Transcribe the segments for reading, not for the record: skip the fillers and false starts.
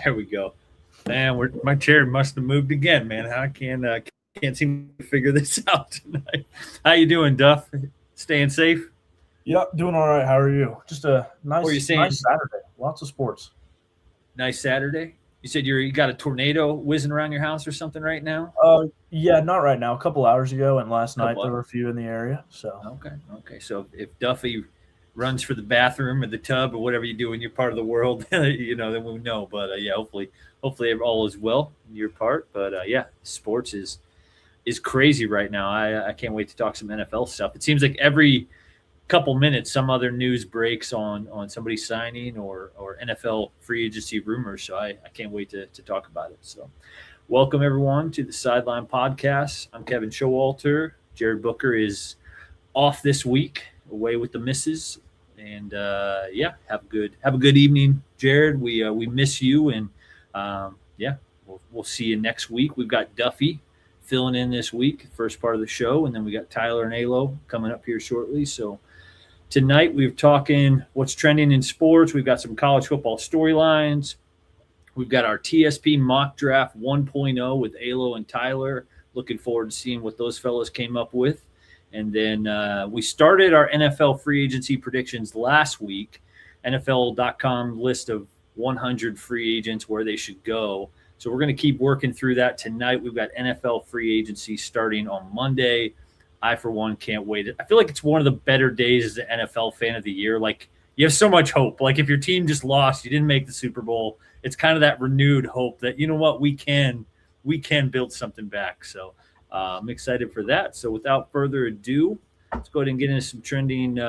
There we go. Man, my chair must have moved again, man. I can't seem to figure this out tonight. How you doing, Duff? Staying safe? Yep, doing all right. How are you? Just a What are you nice, saying? nice Saturday. Lots of sports. Nice Saturday. You said you got a tornado whizzing around your house or something right now? Yeah, not right now. A couple hours ago and last night Couple there were a few in the area. So Okay. So if Duffy runs for the bathroom or the tub or whatever you do in your part of the world, then we know. But yeah, hopefully all is well in your part. But yeah, sports is crazy right now. I can't wait to talk some NFL stuff. It seems like every couple minutes some other news breaks on somebody signing or NFL free agency rumors. So I can't wait to talk about it. So welcome everyone to the Sideline Podcast. I'm Kevin Showalter. Jared Booker is off this week, away with the missus. And yeah, have a good evening, Jared. We miss you, and yeah, we'll see you next week. We've got Duffy filling in this week, first part of the show, and then we got Tyler and Alo coming up here shortly. So tonight we're talking what's trending in sports. We've got some college football storylines. We've got our TSP Mock Draft 1.0 with Alo and Tyler. Looking forward to seeing what those fellows came up with. And then we started our NFL free agency predictions last week. NFL.com list of 100 free agents where they should go. So we're going to keep working through that tonight. We've got NFL free agency starting on Monday. I, for one, can't wait. I feel like it's one of the better days as an NFL fan of the year. Like, you have so much hope. Like, if your team just lost, you didn't make the Super Bowl, it's kind of that renewed hope that, you know what, we can build something back. So I'm excited for that. So without further ado, let's go ahead and get into some trending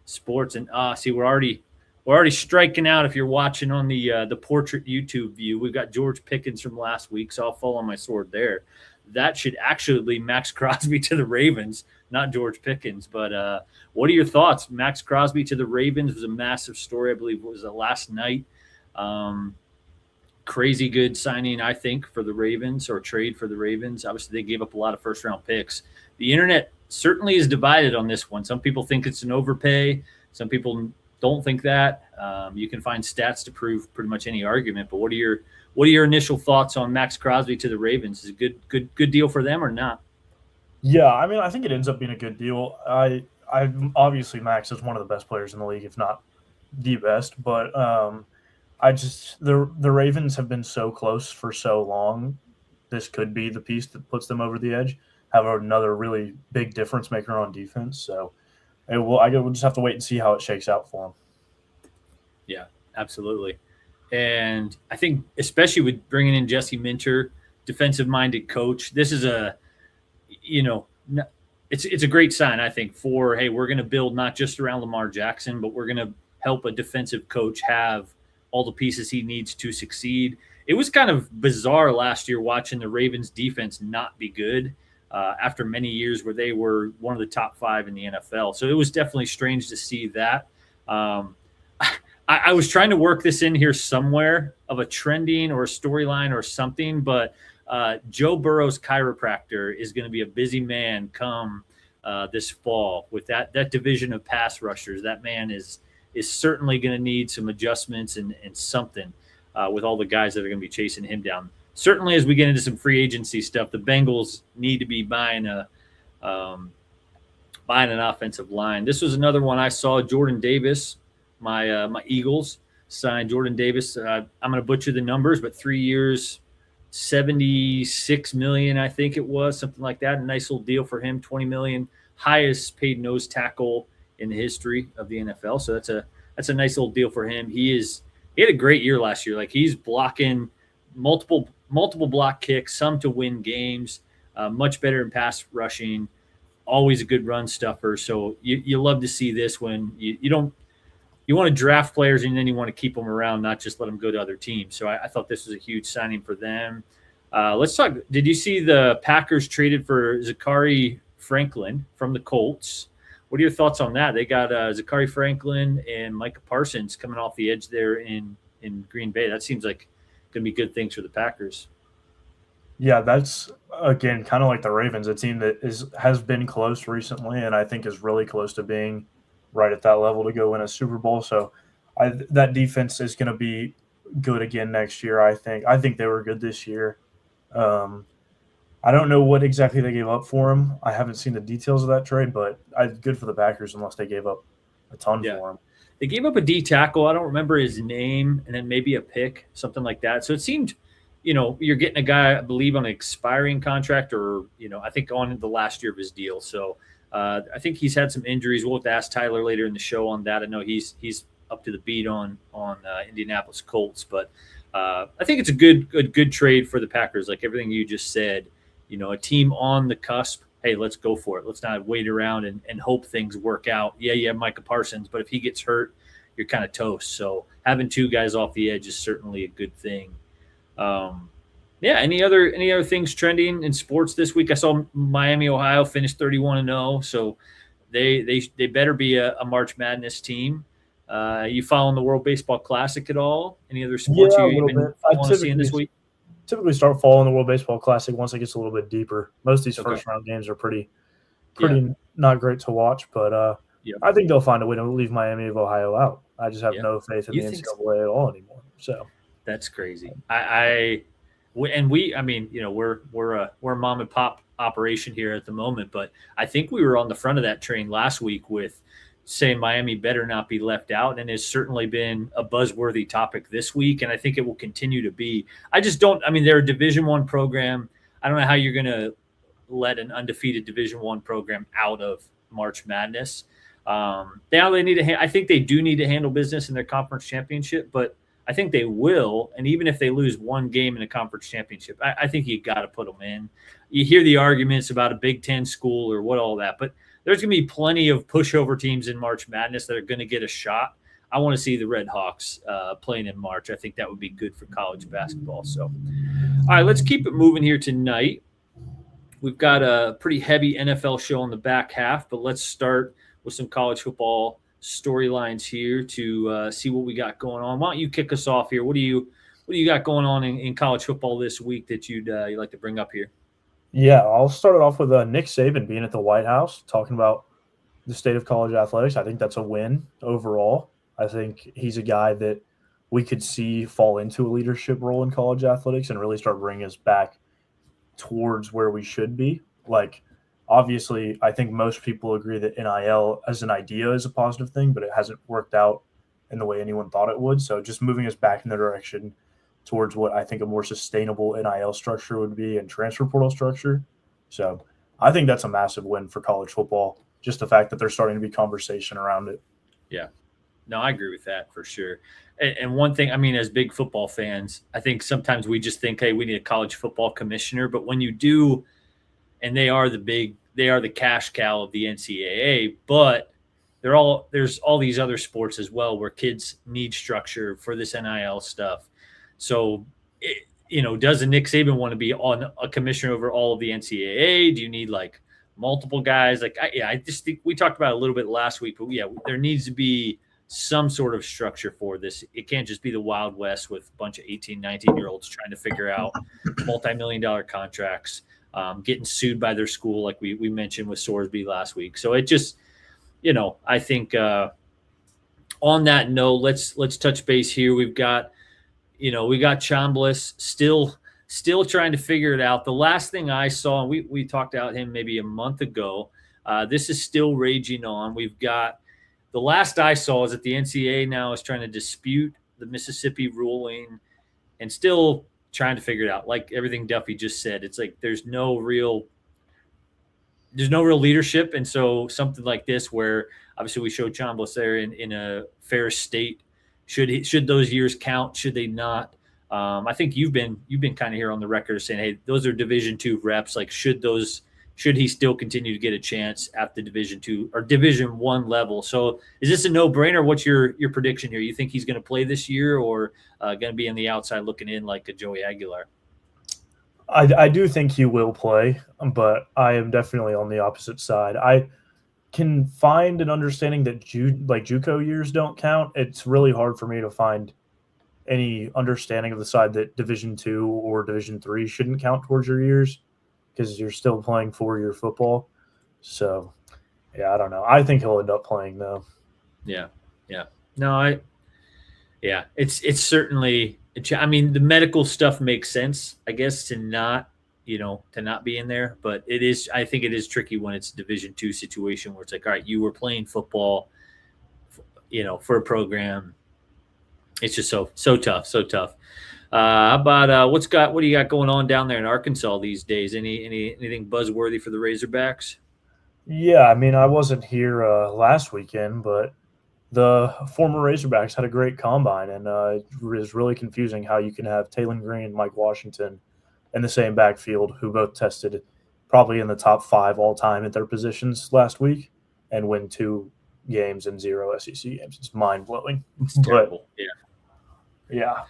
sports. And see, we're already striking out if you're watching on the portrait YouTube view. We've got George Pickens from last week, so I'll fall on my sword there. That should actually lead Maxx Crosby to the Ravens, not George Pickens. But what are your thoughts? Maxx Crosby to the Ravens was a massive story. I believe it was last night. Crazy good signing, I think, for the Ravens, or trade for the Ravens. Obviously, they gave up a lot of first-round picks. The internet certainly is divided on this one. Some people think it's an overpay. Some people don't think that. You can find stats to prove pretty much any argument. But what are your initial thoughts on Maxx Crosby to the Ravens? Is it a good deal for them or not? yeah, I mean, I think it ends up being a good deal. I obviously Max is one of the best players in the league, if not the best. But the Ravens have been so close for so long. This could be the piece that puts them over the edge. Have another really big difference maker on defense. So we'll just have to wait and see how it shakes out for them. Yeah, absolutely. And I think especially with bringing in Jesse Minter, defensive-minded coach, this is it's a great sign, I think, for, hey, we're going to build not just around Lamar Jackson, but we're going to help a defensive coach have all the pieces he needs to succeed. It was kind of bizarre last year watching the Ravens defense not be good after many years where they were one of the top 5 in the NFL. So it was definitely strange to see that. I was trying to work this in here somewhere of a trending or a storyline or something, but Joe Burrow's chiropractor is going to be a busy man come this fall with that division of pass rushers. That man is certainly going to need some adjustments and something with all the guys that are going to be chasing him down. Certainly, as we get into some free agency stuff, the Bengals need to be buying an offensive line. This was another one I saw. Jordan Davis, my Eagles signed Jordan Davis. I'm going to butcher the numbers, but 3 years, $76 million, I think it was, something like that. A nice little deal for him. $20 million, highest paid nose tackle in the history of the NFL. So that's a nice little deal for him. He had a great year last year. Like, he's blocking multiple block kicks, some to win games, much better in pass rushing, always a good run stuffer. So you love to see this when you want to draft players and then you want to keep them around, not just let them go to other teams. So I thought this was a huge signing for them. Let's talk. Did you see the Packers traded for Zachary Franklin from the Colts? What are your thoughts on that? They got Zachary Franklin and Micah Parsons coming off the edge there in Green Bay. That seems like going to be good things for the Packers. Yeah, that's, again, kind of like the Ravens, a team that has been close recently and I think is really close to being right at that level to go win a Super Bowl. So that defense is going to be good again next year. I think they were good this year. I don't know what exactly they gave up for him. I haven't seen the details of that trade, but good for the Packers unless they gave up a ton for him. They gave up a D tackle. I don't remember his name, and then maybe a pick, something like that. So it seemed, you're getting a guy, I believe, on an expiring contract, or I think on the last year of his deal. So I think he's had some injuries. We'll have to ask Tyler later in the show on that. I know he's up to the beat on Indianapolis Colts, but I think it's a good trade for the Packers. Like everything you just said, a team on the cusp. Hey, let's go for it. Let's not wait around and hope things work out. Yeah, you have Micah Parsons, but if he gets hurt, you're kind of toast. So having two guys off the edge is certainly a good thing. Any other things trending in sports this week? I saw Miami, Ohio finish 31-0, so they better be a March Madness team. You following the World Baseball Classic at all? Any other sports you even want to see in this week? Typically start following the World Baseball Classic once it gets a little bit deeper. Most of these first-round games are pretty not great to watch, but I think they'll find a way to leave Miami of Ohio out. I just have no faith in the NCAA at all anymore. So that's crazy. We're a mom and pop operation here at the moment, but I think we were on the front of that train last week with saying Miami better not be left out, and has certainly been a buzzworthy topic this week, and I think it will continue to be. They're a Division I program. I don't know how you're going to let an undefeated Division I program out of March Madness. I think they do need to handle business in their conference championship, but I think they will, and even if they lose one game in a conference championship, I think you got to put them in. You hear the arguments about a Big Ten school or what all that, but there's going to be plenty of pushover teams in March Madness that are going to get a shot. I want to see the Red Hawks playing in March. I think that would be good for college basketball. So, all right, let's keep it moving here tonight. We've got a pretty heavy NFL show in the back half, but let's start with some college football storylines here to see what we got going on. Why don't you kick us off here? What do you got going on in college football this week that you'd like to bring up here? Yeah, I'll start it off with Nick Saban being at the White House, talking about the state of college athletics. I think that's a win overall. I think he's a guy that we could see fall into a leadership role in college athletics and really start bringing us back towards where we should be. Like, obviously, I think most people agree that NIL as an idea is a positive thing, but it hasn't worked out in the way anyone thought it would. So just moving us back in the direction towards what I think a more sustainable NIL structure would be and transfer portal structure. So I think that's a massive win for college football, just the fact that there's starting to be conversation around it. Yeah. No, I agree with that for sure. And one thing, as big football fans, I think sometimes we just think, hey, we need a college football commissioner. But when you do, and they are the cash cow of the NCAA, but there's all these other sports as well where kids need structure for this NIL stuff. So, does a Nick Saban want to be on a commissioner over all of the NCAA? Do you need like multiple guys? I just think we talked about it a little bit last week, but there needs to be some sort of structure for this. It can't just be the Wild West with a bunch of 18, 19-year-olds trying to figure out multi-million-dollar contracts, getting sued by their school like we mentioned with Sorsby last week. So it just, I think on that note, let's touch base here. We got Chambliss still trying to figure it out. The last thing I saw, and we talked about him maybe a month ago, this is still raging on. We've got the last I saw is that the NCAA now is trying to dispute the Mississippi ruling and still trying to figure it out. Like everything Duffy just said, it's like there's no real leadership. And so something like this, where obviously we showed Chambliss there in a fair state, should those years count? Should they not? I think you've been kind of here on the record saying, hey, those are Division II reps. Like, should he still continue to get a chance at the Division II or Division I level? So is this a no-brainer? What's your prediction here? You think he's going to play this year, or going to be on the outside looking in like a Joey Aguilar? I do think he will play, but I am definitely on the opposite side. I can find an understanding that JUCO years don't count. It's really hard for me to find any understanding of the side that Division II or Division III shouldn't count towards your years, because you're still playing 4-year football. So, yeah, I don't know. I think he'll end up playing, though. Yeah. No, Yeah, it's certainly. I mean, the medical stuff makes sense, I guess, to not be in there. But it is. I think it is tricky when it's a Division II situation where it's like, all right, you were playing football, for a program. It's just so tough, so tough. How about what do you got going on down there in Arkansas these days? Anything buzzworthy for the Razorbacks? Yeah, I mean, I wasn't here last weekend, but the former Razorbacks had a great combine, and it was really confusing how you can have Taylon Green and Mike Washington in the same backfield, who both tested probably in the top 5 all time at their positions last week, and win 2 games and 0 SEC games. It's mind blowing. It's terrible. Yeah,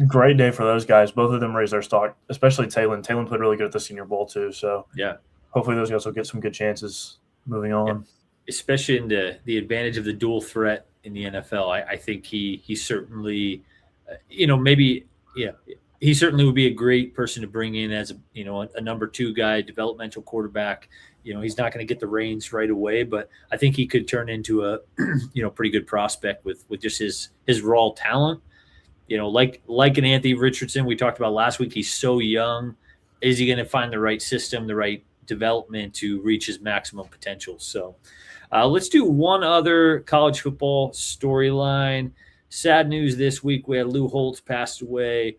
great day for those guys. Both of them raised their stock, especially Taylon. Taylon played really good at the Senior Bowl too. So yeah, hopefully those guys will get some good chances moving on. Yeah. Especially in the advantage of the dual threat in the NFL. I think he certainly, he certainly would be a great person to bring in as a number 2 guy, developmental quarterback. He's not going to get the reins right away, but I think he could turn into a pretty good prospect with just his raw talent. Like an Anthony Richardson we talked about last week. He's so young. Is he going to find the right system, the right development to reach his maximum potential? So let's do one other college football storyline. Sad news this week. We had Lou Holtz passed away,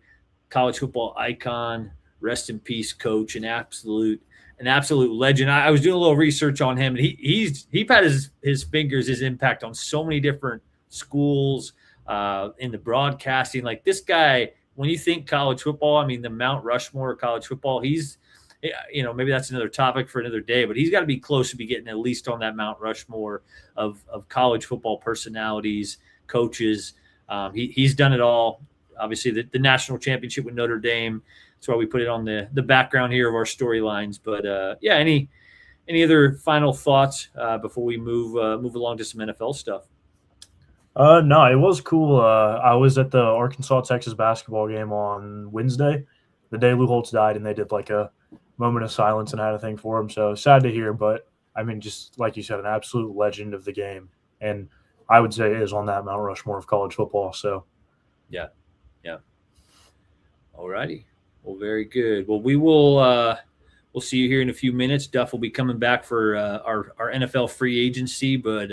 college football icon. Rest in peace, coach, an absolute legend. I was doing a little research on him, and he's had his fingers, his impact on so many different schools in the broadcasting. Like this guy, when you think college football, I mean the Mount Rushmore of college football, he's maybe that's another topic for another day, but he's got to be close to be getting at least on that Mount Rushmore of college football personalities, coaches. He's done it all. Obviously, the national championship with Notre Dame. That's why we put it on the background here of our storylines. But any other final thoughts before we move along to some NFL stuff? No, it was cool. I was at the Arkansas-Texas basketball game on Wednesday, the day Lou Holtz died, and they did like a moment of silence and had a thing for him. So sad to hear, but I mean, just like you said, an absolute legend of the game. And I would say is on that Mount Rushmore of college football. So yeah. All righty. Well, very good. Well, we'll see you here in a few minutes. Duff will be coming back for our NFL free agency, but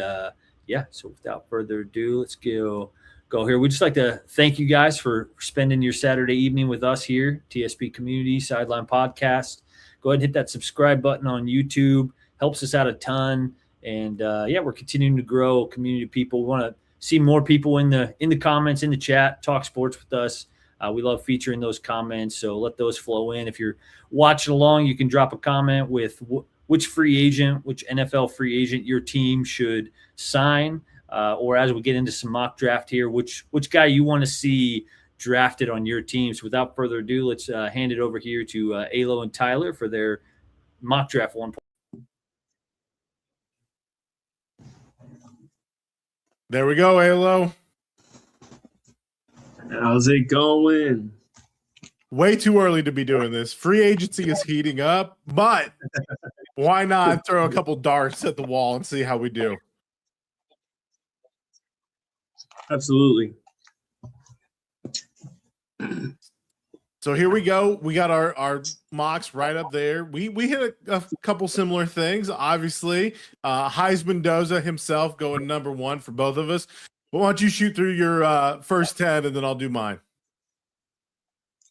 so without further ado, let's go here. We'd just like to thank you guys for spending your Saturday evening with us here, TSP Community, Sideline Podcast. Go ahead and hit that subscribe button on YouTube. Helps us out a ton. And we're continuing to grow community people. We want to see more people in the comments, in the chat, talk sports with us. We love featuring those comments, so let those flow in. If you're watching along, you can drop a comment with which NFL free agent your team should sign, or as we get into some mock draft here, which guy you want to see drafted on your team. So without further ado, let's hand it over here to Alo and Tyler for their mock draft 1. There we go, Alo. How's it going? Way too early to be doing this. Free agency is heating up, but why not throw a couple darts at the wall and see how we do? Absolutely. So here we go. We got our mocks right up there. We hit a couple similar things. Obviously, Heisman Doza himself going number 1 for both of us. But why don't you shoot through your first 10, and then I'll do mine.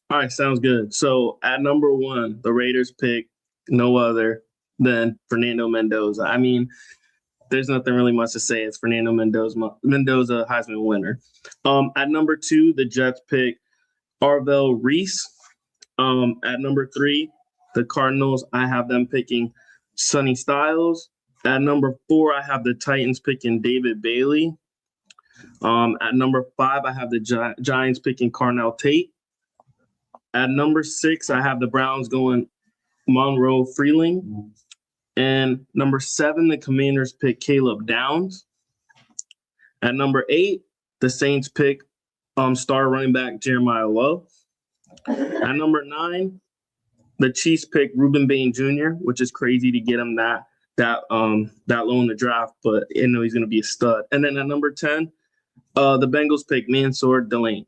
All right, sounds good. So at number 1, the Raiders pick no other than Fernando Mendoza. I mean, there's nothing really much to say. It's Fernando Mendoza, Heisman winner. At number 2, the Jets pick Arvell Reese. At number 3, the Cardinals, I have them picking Sonny Styles. At number 4, I have the Titans picking David Bailey. At number 5, I have the Giants picking Carnell Tate. At number 6, I have the Browns going Monroe Freeling. And number 7, the Commanders pick Caleb Downs. At number 8, the Saints pick star running back Jeremiah Lowe. At number 9, the Chiefs pick Reuben Bain Jr., which is crazy to get him that low in the draft, but I know he's going to be a stud. And then at number 10, The Bengals pick Mansour Delane.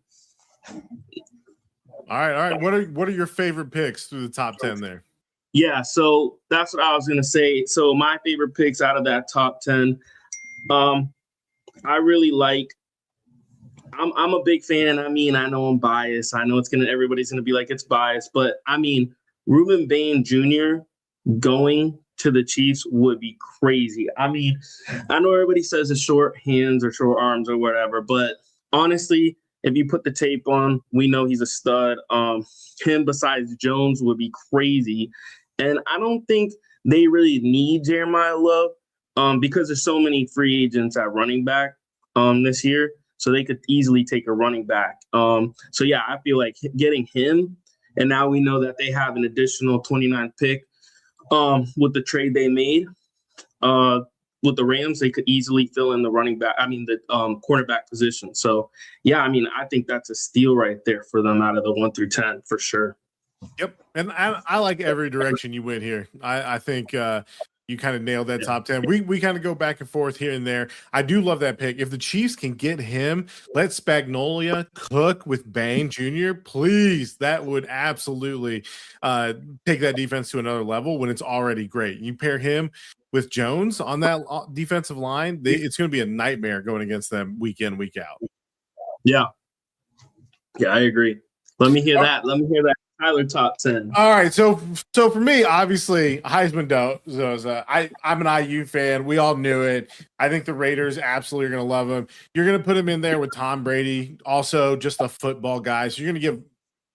All right. What are your favorite picks through the top 10 there? Yeah, so that's what I was gonna say. So my favorite picks out of that top 10, I really like. I'm a big fan. I mean, I know I'm biased. I know everybody's gonna be like it's biased, but I mean, Reuben Bain Jr. going to the Chiefs would be crazy. I mean, I know everybody says it's short hands or short arms or whatever, but honestly, if you put the tape on, we know he's a stud. Him besides Jones would be crazy. And I don't think they really need Jeremiah Love because there's so many free agents at running back this year. So they could easily take a running back. So, yeah, I feel like getting him, and now we know that they have an additional 29th pick with the trade they made. With the Rams, they could easily fill in the cornerback position. So, yeah, I mean, I think that's a steal right there for them out of the 1 through 10 for sure. Yep. And I like every direction you went here. I think you kind of nailed that top 10. We kind of go back and forth here and there. I do love that pick. If the Chiefs can get him, let Spagnuolo cook with Bain Jr., please. That would absolutely take that defense to another level when it's already great. You pair him with Jones on that defensive line, it's going to be a nightmare going against them week in, week out. Yeah. Yeah, I agree. Let me hear that. Tyler, top 10. All right, so for me, obviously, Heisman Doza. I'm an IU fan. We all knew it. I think the Raiders absolutely are going to love him. You're going to put him in there with Tom Brady, also just a football guy. So you're going to give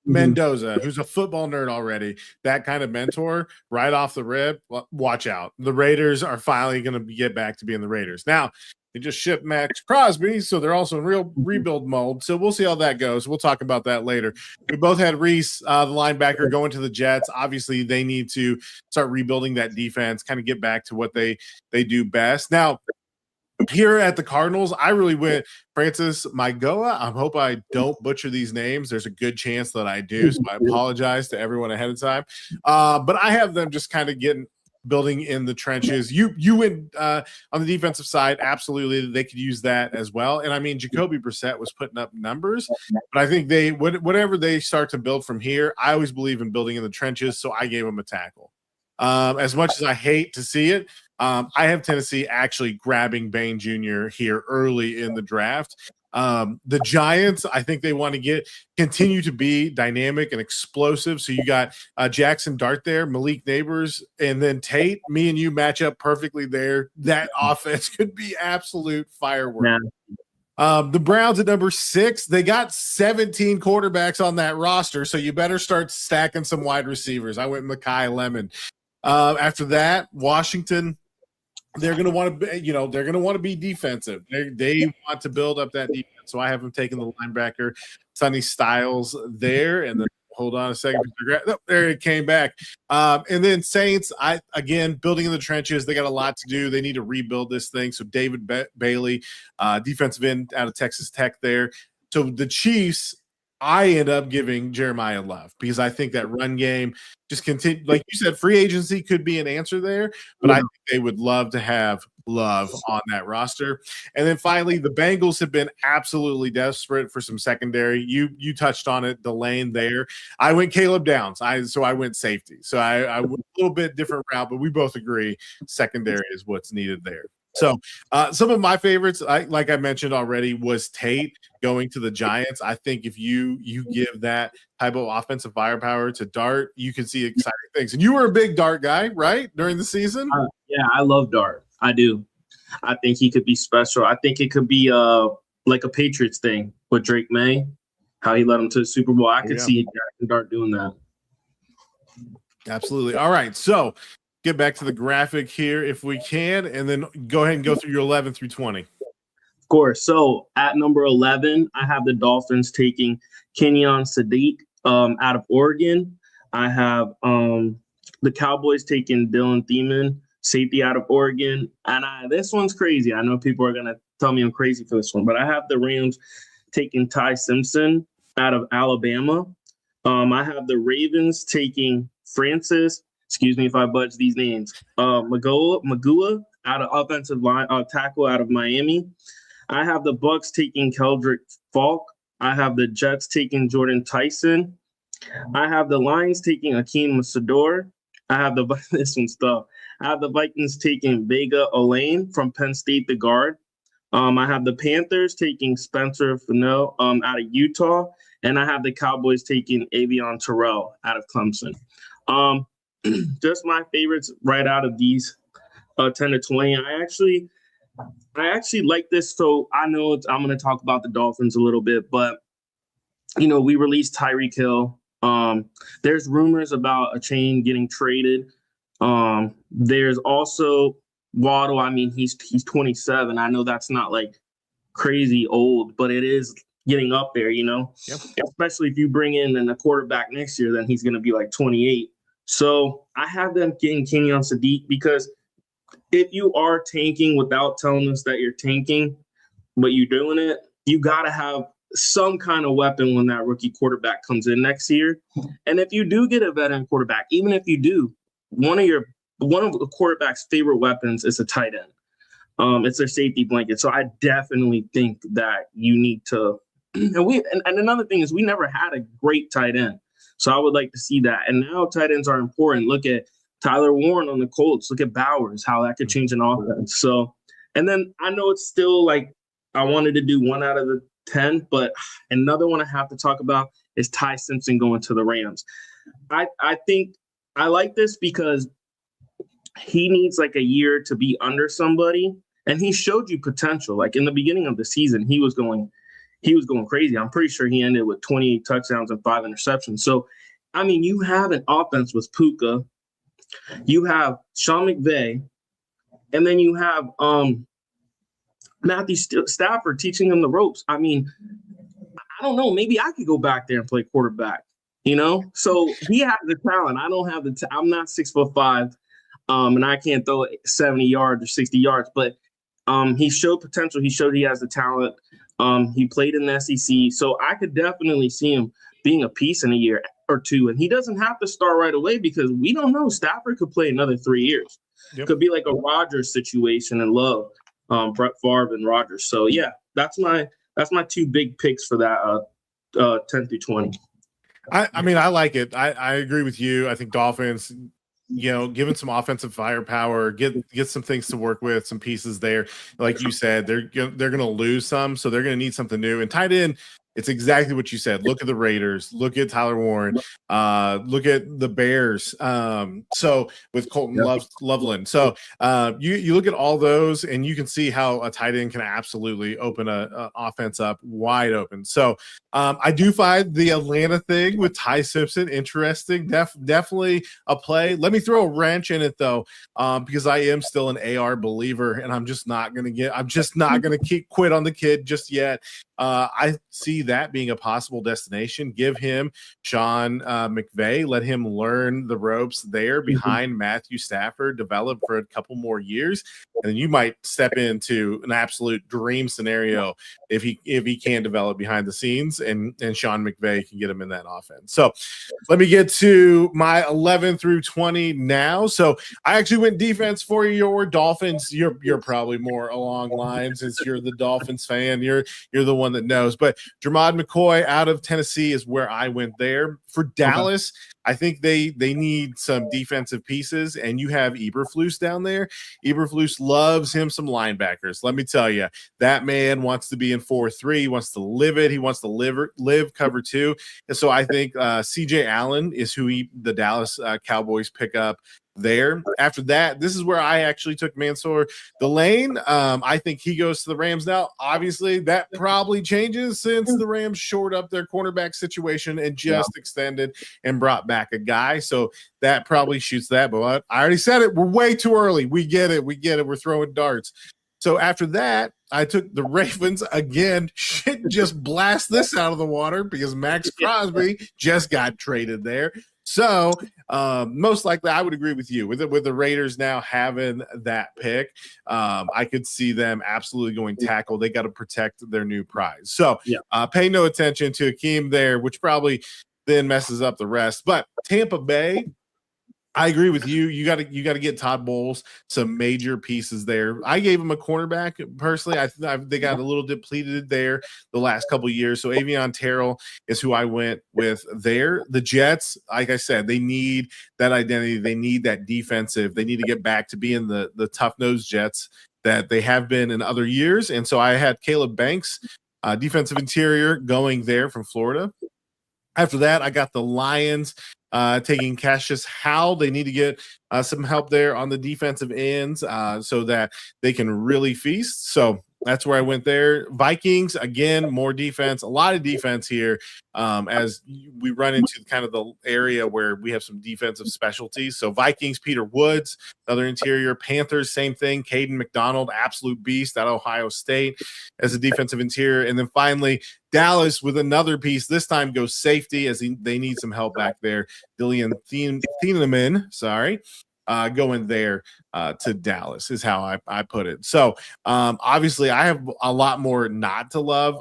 Mendoza, who's a football nerd already, that kind of mentor right off the rip. Watch out. The Raiders are finally going to get back to being the Raiders. Now, they just shipped Maxx Crosby, so they're also in real rebuild mode. So we'll see how that goes. We'll talk about that later. We both had Reese, the linebacker, going to the Jets. Obviously, they need to start rebuilding that defense, kind of get back to what they do best. Now, here at the Cardinals, I really went Francis Maigoa. I hope I don't butcher these names. There's a good chance that I do, so I apologize to everyone ahead of time. But I have them just kind of building in the trenches. You went on the defensive side. Absolutely, they could use that as well. And I mean, Jacoby Brissett was putting up numbers, but I think whatever they start to build from here, I always believe in building in the trenches. So I gave them a tackle. As much as I hate to see it, I have Tennessee actually grabbing Bain Jr. here early in the draft. The Giants, I think they want to continue to be dynamic and explosive. So you got Jackson Dart there, Malik Neighbors, and then Tate. Me and you match up perfectly there. That offense could be absolute fireworks. Yeah. The Browns at number 6, they got 17 quarterbacks on that roster, so you better start stacking some wide receivers. I went Mekhi Lemon. After that, Washington, they're going to want to be defensive. They want to build up that defense. So I have them taking the linebacker, Sonny Styles there. And then hold on a second. There it came back. And then Saints, building in the trenches. They got a lot to do. They need to rebuild this thing. So David Bailey, defensive end out of Texas Tech there. So the Chiefs, I end up giving Jeremiah Love because I think that run game just continue. Like you said, free agency could be an answer there, but I think they would love to have Love on that roster. And then finally, the Bengals have been absolutely desperate for some secondary. You touched on it, Delane there. I went Caleb Downs. So I went safety. So I went a little bit different route, but we both agree secondary is what's needed there. So some of my favorites, like I mentioned already, was Tate going to the Giants. I think if you give that type of offensive firepower to Dart, you can see exciting things. And you were a big Dart guy, right, during the season? Yeah, I love Dart. I do. I think he could be special. I think it could be like a Patriots thing with Drake May, how he led him to the Super Bowl. I could see Jackson Dart doing that. Absolutely. All right, so get back to the graphic here if we can, and then go ahead and go through your 11 through 20. Of course. So at number 11, I have the Dolphins taking Kenyon Sadiq out of Oregon. I have the Cowboys taking Dylan Thiemann, safety out of Oregon. And this one's crazy. I know people are going to tell me I'm crazy for this one, but I have the Rams taking Ty Simpson out of Alabama. I have the Ravens taking Francis, excuse me if I budge these names, Magua out of offensive line tackle out of Miami. I have the Bucks taking Keldrick Falk. I have the Jets taking Jordan Tyson. I have the Lions taking Akeem Masador. I have this one's tough. I have the Vikings taking Vega Olaine from Penn State, the guard. I have the Panthers taking Spencer Fano out of Utah. And I have the Cowboys taking Avion Terrell out of Clemson. Just my favorites right out of these 10 to 20. I actually like this. So I know I'm going to talk about the Dolphins a little bit, but, we released Tyreek Hill. There's rumors about a chain getting traded. There's also Waddle. I mean, he's 27. I know that's not like crazy old, but it is getting up there, Yep. Especially if you bring in a quarterback next year, then he's going to be like 28. So I have them getting Kenyon Sadiq because if you are tanking without telling us that you're tanking, but you're doing it, you got to have some kind of weapon when that rookie quarterback comes in next year. And if you do get a veteran quarterback, even if you do, one of the quarterback's favorite weapons is a tight end. It's their safety blanket. So I definitely think that you need to. And another thing is we never had a great tight end. So I would like to see that. And now tight ends are important. Look at Tyler Warren on the Colts. Look at Bowers, how that could change an offense. So, and then I know it's still like I wanted to do 1 out of the 10, but another one I have to talk about is Ty Simpson going to the Rams. I think I like this because he needs like a year to be under somebody, and he showed you potential. Like in the beginning of the season, he was going crazy. I'm pretty sure he ended with 28 touchdowns and 5 interceptions. So, I mean, you have an offense with Puka, you have Sean McVay, and then you have Matthew Stafford teaching him the ropes. I mean, I don't know. Maybe I could go back there and play quarterback, So he has the talent. I don't have I'm not 6'5", and I can't throw 70 yards or 60 yards. But he showed potential. He showed he has the talent. He played in the SEC. So I could definitely see him being a piece in a year or two. And he doesn't have to start right away because we don't know. Stafford could play another 3 years. Yep. Could be like a Rodgers situation and Love. Brett Favre and Rodgers. So yeah, that's my 2 big picks for that 10 through 20. I mean, I like it. I agree with you. I think Dolphins, given some offensive firepower, get some things to work with, some pieces there. Like you said, they're going to lose some, so they're going to need something new. And tight end, it's exactly what you said. Look at the Raiders. Look at Tyler Warren. Look at the Bears. So with Colton Loveland. So you look at all those, and you can see how a tight end can absolutely open a offense up wide open. So I do find the Atlanta thing with Ty Simpson interesting. Definitely a play. Let me throw a wrench in it though, because I am still an AR believer, and I'm just not going to quit on the kid just yet. I see that being a possible destination. Give him Sean McVay. Let him learn the ropes there behind Matthew Stafford, develop for a couple more years, and then you might step into an absolute dream scenario if he can develop behind the scenes, and Sean McVay can get him in that offense. So let me get to my 11 through 20 now. So I actually went defense for your Dolphins. You're probably more along lines since you're the Dolphins fan. You're the one that knows. But Jermod McCoy out of Tennessee is where I went there. For Dallas, I think they need some defensive pieces, and you have Eberflus down there. Eberflus loves him some linebackers. Let me tell you, that man wants to be in 4-3. He wants to live it. He wants to live cover 2. And so I think C.J. Allen is who the Dallas Cowboys pick up there. After that, this is where I actually took Mansour Delane. I think he goes to the Rams now. Obviously, that probably changes since the Rams shored up their cornerback situation and just extended and brought back a guy. So that probably shoots that. But I already said it. We're way too early. We get it. We're throwing darts. So after that, I took the Ravens again. Shit, just blast this out of the water because Maxx Crosby just got traded there. So most likely, I would agree with you with the Raiders now having that pick. I could see them absolutely going tackle. They got to protect their new prize. So pay no attention to Akeem there, which probably then messes up the rest. But Tampa Bay, I agree with you. You got to get Todd Bowles some major pieces there. I gave him a cornerback personally. They got a little depleted there the last couple of years. So Avion Terrell is who I went with there. The Jets, like I said, they need that identity. They need that defensive. They need to get back to being the tough-nosed Jets that they have been in other years. And so I had Caleb Banks, defensive interior, going there from Florida. After that, I got the Lions taking Cassius Howell. They need to get some help there on the defensive ends so that they can really feast. So that's where I went there. Vikings, again, more defense, a lot of defense here as we run into kind of the area where we have some defensive specialties. So Vikings, Peter Woods, another interior. Panthers, same thing. Caden McDonald, absolute beast at Ohio State as a defensive interior. And then finally, Dallas with another piece. This time goes safety as they need some help back there. Dillian Thieneman, going there to Dallas is how I put it. So obviously I have a lot more not to love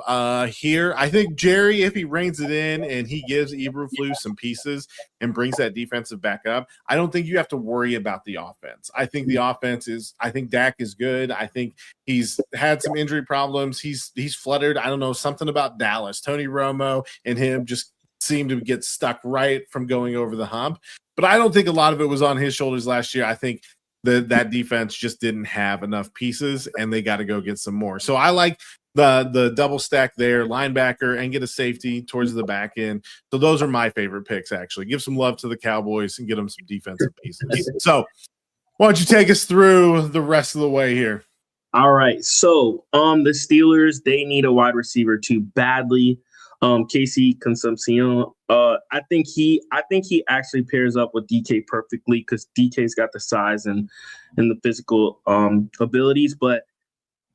here. I think Jerry, if he reins it in and he gives Eberflus some pieces and brings that defensive back up, I don't think you have to worry about the offense. I think the offense I think Dak is good. I think he's had some injury problems. He's fluttered. I don't know, something about Dallas. Tony Romo and him just seem to get stuck right from going over the hump. But I don't think a lot of it was on his shoulders last year. I think that defense just didn't have enough pieces, and they got to go get some more. So I like the double stack there, linebacker, and get a safety towards the back end. So those are my favorite picks, actually. Give some love to the Cowboys and get them some defensive pieces. So why don't you take us through the rest of the way here? All right. So the Steelers, they need a wide receiver too badly. Casey Consumpcion, I think he actually pairs up with DK perfectly because DK's got the size and the physical abilities, but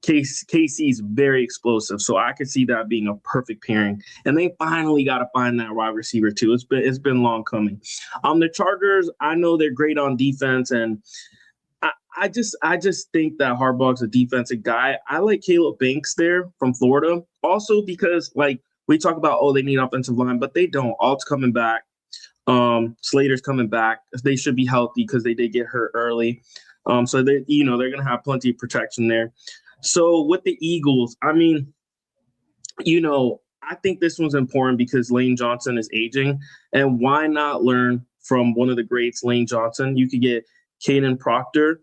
Casey's very explosive, so I could see that being a perfect pairing. And they finally got to find that wide receiver too. It's been long coming. The Chargers, I know they're great on defense, and I just think that Harbaugh's a defensive guy. I like Caleb Banks there from Florida, also because we talk about, they need offensive line, but they don't. Alt's coming back. Slater's coming back. They should be healthy because they did get hurt early. So they're going to have plenty of protection there. So with the Eagles, I mean, I think this one's important because Lane Johnson is aging. And why not learn from one of the greats, Lane Johnson? You could get Caden Proctor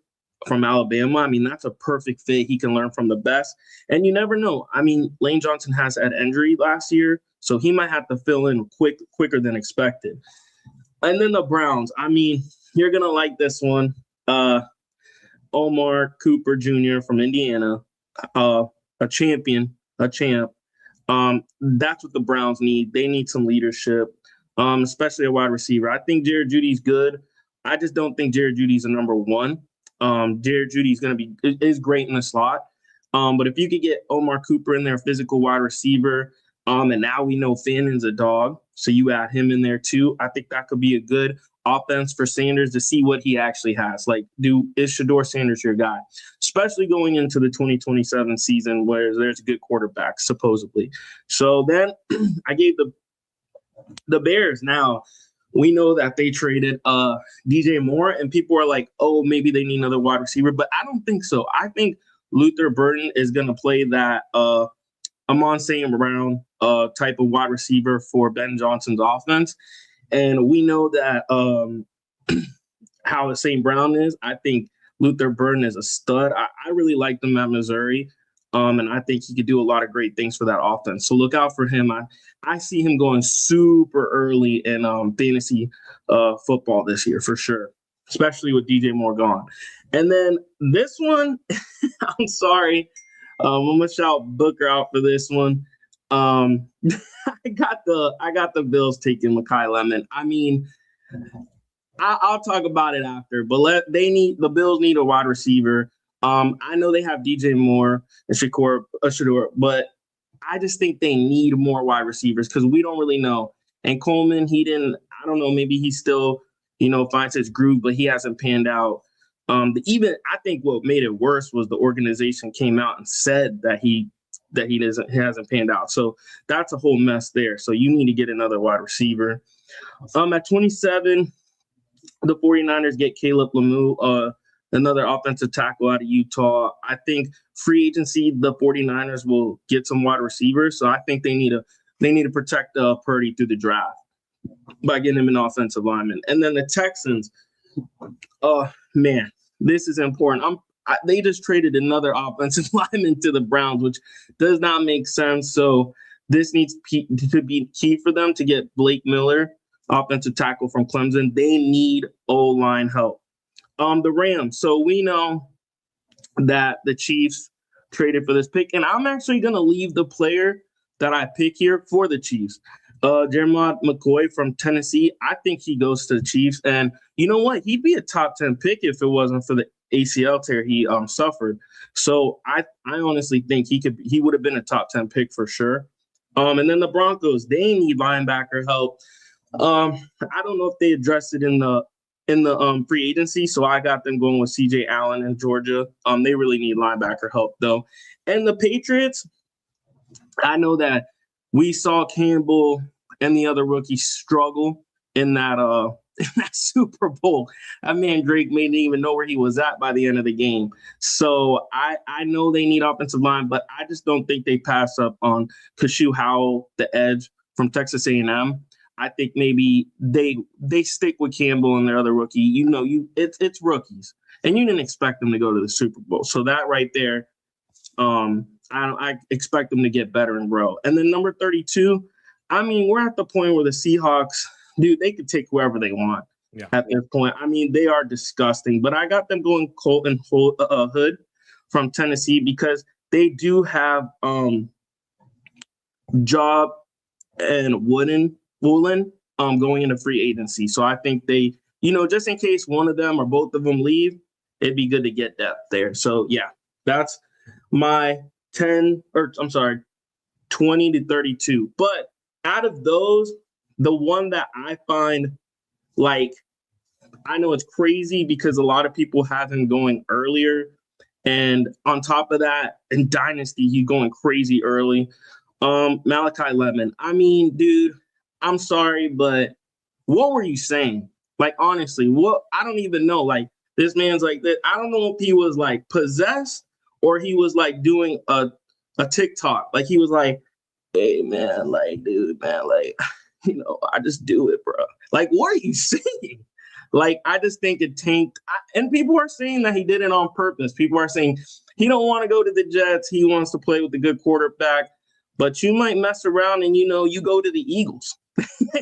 from Alabama. I mean, that's a perfect fit. He can learn from the best. And you never know. I mean, Lane Johnson has had injury last year, so he might have to fill in quicker than expected. And then the Browns. I mean, you're going to like this one. Omar Cooper Jr. from Indiana, a champ. That's what the Browns need. They need some leadership, especially a wide receiver. I think Jared Judy's good. I just don't think Jared Judy's a number one. Jared Judy is great in the slot. But if you could get Omar Cooper in there, physical wide receiver, and now we know Fannon's a dog, so you add him in there too. I think that could be a good offense for Sanders to see what he actually has. Is Shedeur Sanders your guy? Especially going into the 2027 season where there's a good quarterback, supposedly. So then I gave the Bears. Now, we know that they traded DJ Moore, and people are like, maybe they need another wide receiver. But I don't think so. I think Luther Burden is going to play that Amon St. Brown type of wide receiver for Ben Johnson's offense. And we know that how St. Brown is. I think Luther Burden is a stud. I really liked him at Missouri. And I think he could do a lot of great things for that offense. So look out for him. I see him going super early in fantasy football this year for sure, especially with DJ Moore gone. And then this one, I'm sorry. I'm going to shout Booker out for this one. I got the Bills taking Mekhi Lemon. I mean, I'll talk about it after, but the Bills need a wide receiver. I know they have DJ Moore and Shedeur, but I just think they need more wide receivers because we don't really know. And Coleman, I don't know, maybe he still, finds his groove, but he hasn't panned out. I think what made it worse was the organization came out and said that he hasn't panned out. So that's a whole mess there. So you need to get another wide receiver. At 27, the 49ers get Caleb Lemieux, another offensive tackle out of Utah. I think free agency, the 49ers will get some wide receivers. So I think they need to protect Purdy through the draft by getting him an offensive lineman. And then the Texans, man, this is important. They just traded another offensive lineman to the Browns, which does not make sense. So this needs to be key for them to get Blake Miller, offensive tackle from Clemson. They need O-line help. The Rams. So we know that the Chiefs traded for this pick, and I'm actually going to leave the player that I pick here for the Chiefs. Jeremiah McCoy from Tennessee. I think he goes to the Chiefs, and you know what? He'd be a top 10 pick if it wasn't for the ACL tear he suffered. So I honestly think he would have been a top 10 pick for sure. And then the Broncos, they need linebacker help. I don't know if they addressed it in the free agency, so I got them going with CJ Allen in Georgia. They really need linebacker help though. And the Patriots, I know that we saw Campbell and the other rookies struggle in that Super Bowl. That man Drake didn't even know where he was at by the end of the game. So I know they need offensive line, but I just don't think they pass up on Kashu Howell, the edge from Texas A&M. I think maybe they stick with Campbell and their other rookie. It's rookies, and you didn't expect them to go to the Super Bowl. So that right there, I expect them to get better and grow. And then number 32, I mean, we're at the point where the Seahawks, dude, they could take whoever they want at this point. I mean, they are disgusting. But I got them going Colton Hood from Tennessee because they do have Job and Woolen going into free agency. So I think they, just in case one of them or both of them leave, it'd be good to get depth there. So, yeah, that's my 20 to 32. But out of those, the one that I find, I know it's crazy because a lot of people have him going earlier. And on top of that, in Dynasty, he's going crazy early. Malachi Lemon. I mean, dude, I'm sorry, but what were you saying? Honestly, I don't even know. This man's like that. I don't know if he was possessed or he was doing a TikTok. He was like, hey man, dude, man, I just do it, bro. What are you saying? I just think it tanked. And people are saying that he did it on purpose. People are saying he don't want to go to the Jets. He wants to play with a good quarterback. But you might mess around and, you go to the Eagles.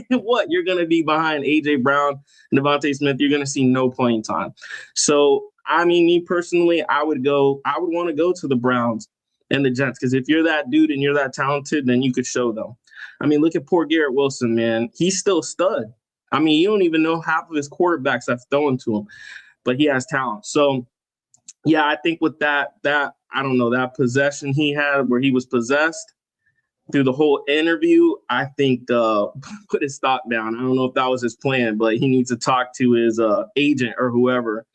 What? You're going to be behind A.J. Brown and Devontae Smith. You're going to see no playing time. So, I mean, me personally, I would want to go to the Browns and the Jets because if you're that dude and you're that talented, then you could show them. I mean, look at poor Garrett Wilson, man. He's still a stud. I mean, you don't even know half of his quarterbacks that's throwing to him, but he has talent. So, yeah, I think with that I don't know, that possession he had where he was possessed through the whole interview, I think put his stock down. I don't know if that was his plan, but he needs to talk to his agent or whoever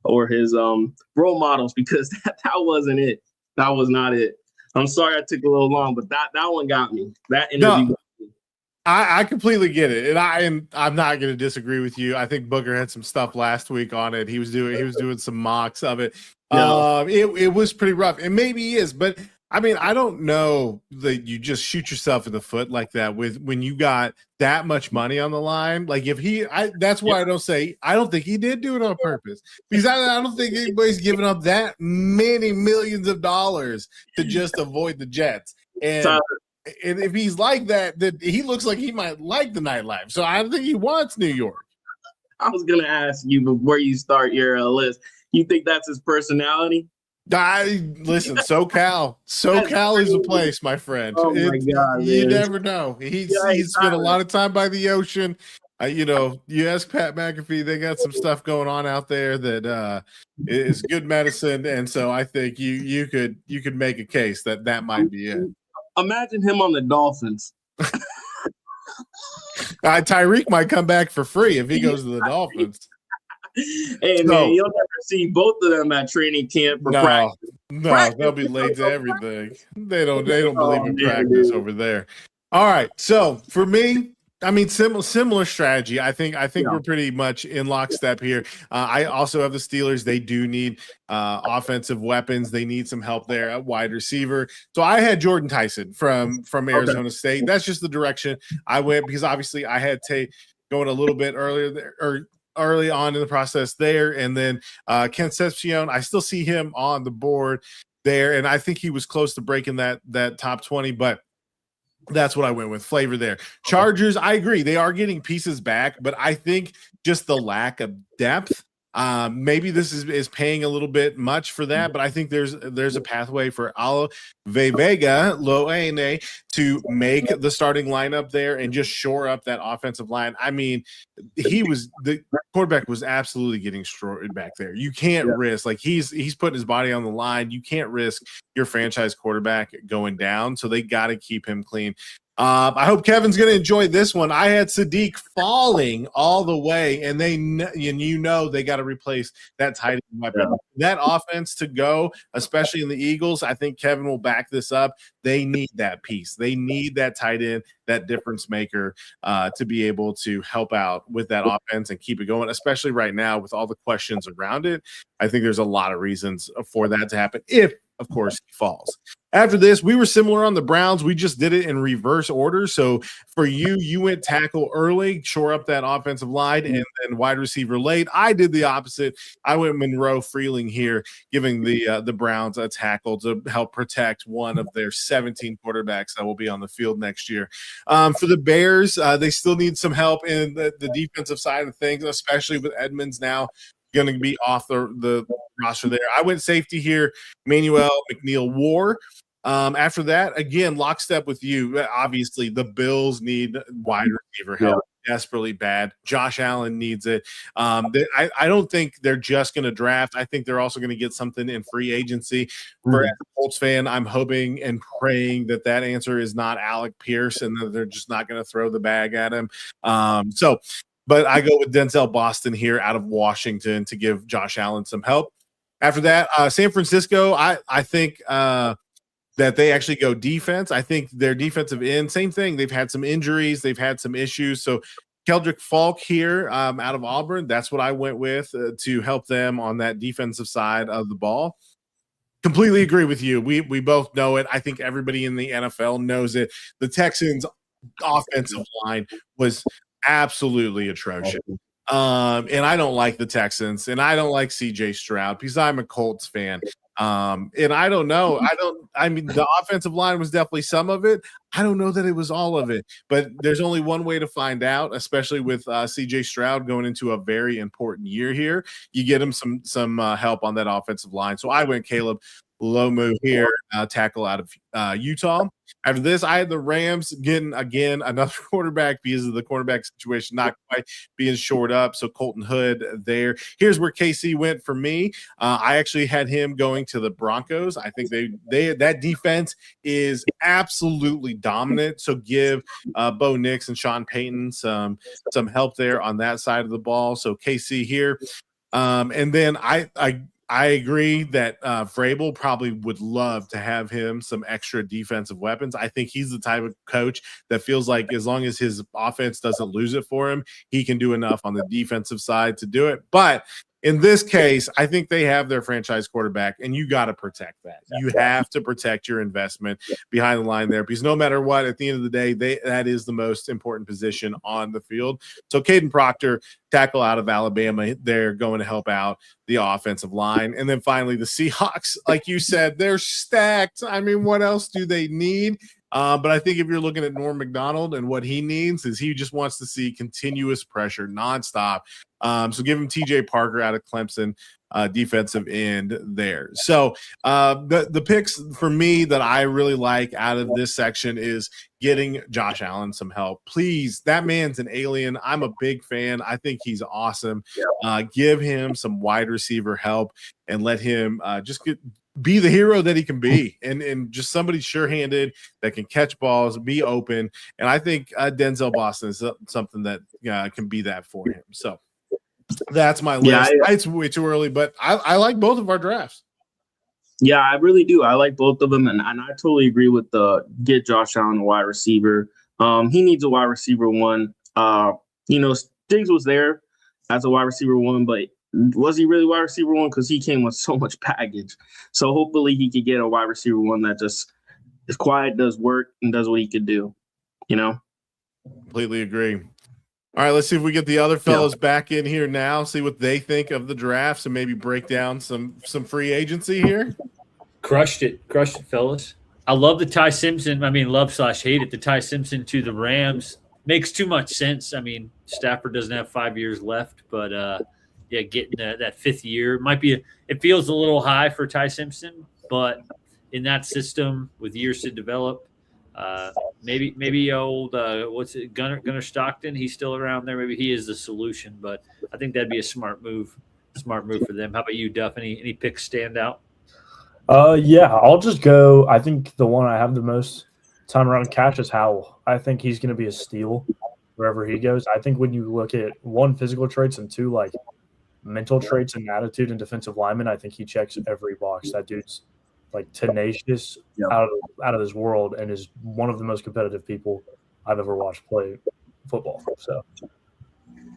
or his role models because that wasn't it. That was not it. I'm sorry I took a little long, but that one got me. That interview got me. I completely get it, and I'm not going to disagree with you. I think Booker had some stuff last week on it. He was doing some mocks of it. Yeah. It was pretty rough, and maybe he is, but I mean, I don't know that you just shoot yourself in the foot like that when you got that much money on the line. That's why I don't think he did do it on purpose because I don't think anybody's giving up that many millions of dollars to just avoid the Jets. And if he's like that, then he looks like he might like the nightlife. So I don't think he wants New York. I was going to ask you before you start your list. You think that's his personality? Listen, SoCal is a place, my friend. Oh my God, you never know. He's spent a lot of time by the ocean. You ask Pat McAfee, they got some stuff going on out there that is good medicine, and so I think you could make a case that might be it. Imagine him on the Dolphins. Tyreek might come back for free if he goes to the Dolphins. Hey, man, you'll never see both of them at training camp for practice. No, they'll be late to everything. They don't believe in practice over there. All right, so for me, I mean, similar strategy. I think we're pretty much in lockstep here. I also have the Steelers. They do need offensive weapons. They need some help there at wide receiver. So I had Jordan Tyson from Arizona State. That's just the direction I went because obviously I had Tate going a little bit earlier there, or early on in the process there, and then Concepcion. I still see him on the board there, and I think he was close to breaking that top 20, but that's what I went with. Flavor there. Chargers, I agree. They are getting pieces back, but I think just the lack of depth, maybe this is paying a little bit much for that, but I think there's a pathway for Alo Vega Loene to make the starting lineup there and just shore up that offensive line. I mean, the quarterback was absolutely getting destroyed back there. You can't risk, like he's putting his body on the line. You can't risk your franchise quarterback going down, so they got to keep him clean. I hope Kevin's going to enjoy this one. I had Sadiq falling all the way, and they got to replace that tight end weapon. Yeah. That offense to go, especially in the Eagles, I think Kevin will back this up. They need that piece. They need that tight end, that difference maker to be able to help out with that offense and keep it going, especially right now with all the questions around it. I think there's a lot of reasons for that to happen if, of course, he falls. After this, we were similar on the Browns. We just did it in reverse order. So for you went tackle early, shore up that offensive line, and then wide receiver late. I did the opposite. I went Monroe Freeling here, giving the Browns a tackle to help protect one of their 17 quarterbacks that will be on the field next year. For the Bears, they still need some help in the defensive side of things, especially with Edmonds now going to be off the roster there. I went safety here, Manuel McNeil-War. After that, again, lockstep with you. Obviously, the Bills need wide receiver help desperately bad. Josh Allen needs it. I don't think they're just going to draft. I think they're also going to get something in free agency. For a Colts fan, I'm hoping and praying that answer is not Alec Pierce and that they're just not going to throw the bag at him. But I go with Denzel Boston here out of Washington to give Josh Allen some help. After that, San Francisco, I think that they actually go defense. I think their defensive end, same thing. They've had some injuries. They've had some issues. So Keldrick Falk here out of Auburn, that's what I went with to help them on that defensive side of the ball. Completely agree with you. We both know it. I think everybody in the NFL knows it. The Texans' offensive line was absolutely atrocious. And I don't like the Texans, and I don't like CJ Stroud because I'm a Colts fan. And I don't know. I mean, the offensive line was definitely some of it. I don't know that it was all of it, but there's only one way to find out, especially with CJ Stroud going into a very important year here. You get him some help on that offensive line. So I went Caleb Lomu here, tackle out of Utah. After this, I had the Rams getting, again, another quarterback because of the quarterback situation not quite being shored up. So Colton Hood there. Here's where KC went for me. I actually had him going to the Broncos. I think that defense is absolutely dominant. So give Bo Nix and Sean Payton some help there on that side of the ball. So KC here. And then I agree that Vrabel probably would love to have him some extra defensive weapons. I think he's the type of coach that feels like as long as his offense doesn't lose it for him, he can do enough on the defensive side to do it. But in this case, I think they have their franchise quarterback, and you got to protect that. You have to protect your investment behind the line there because no matter what, at the end of the day, that is the most important position on the field. So Caden Proctor, tackle out of Alabama, they're going to help out the offensive line. And then finally, the Seahawks, like you said, they're stacked. I mean, what else do they need? But I think if you're looking at Norm Macdonald and what he needs is he just wants to see continuous pressure nonstop. So give him TJ Parker out of Clemson, defensive end there. So the picks for me that I really like out of this section is getting Josh Allen some help. Please, that man's an alien. I'm a big fan. I think he's awesome. Give him some wide receiver help and let him be the hero that he can be, and just somebody sure-handed that can catch balls, be open. And I think Denzel Boston is something that can be that for him. So that's my list. It's way too early, but I like both of our drafts. Yeah, I really do. I like both of them, and I totally agree with the get Josh Allen, wide receiver. He needs a wide receiver one. Diggs was there as a wide receiver one, but was he really wide receiver one? Because he came with so much baggage. So hopefully he could get a wide receiver one that just is quiet, does work, and does what he could do. Completely agree. All right, let's see if we get the other fellows back in here now, see what they think of the draft, and maybe break down some free agency here. Crushed it, fellas. I love the Ty Simpson. Love/hate it. The Ty Simpson to the Rams makes too much sense. Stafford doesn't have 5 years left, but getting that fifth year it feels a little high for Ty Simpson, but in that system with years to develop, maybe old Gunnar Stockton, he's still around there. Maybe he is the solution, but I think that'd be a smart move for them. How about you, Duff? Any picks stand out? I'll just go. I think the one I have the most time around Cassius Howell. I think he's going to be a steal wherever he goes. I think when you look at one, physical traits, and two, like mental traits and attitude and defensive lineman, I think he checks every box. That dude's like tenacious, out of this world, and is one of the most competitive people I've ever watched play football. So,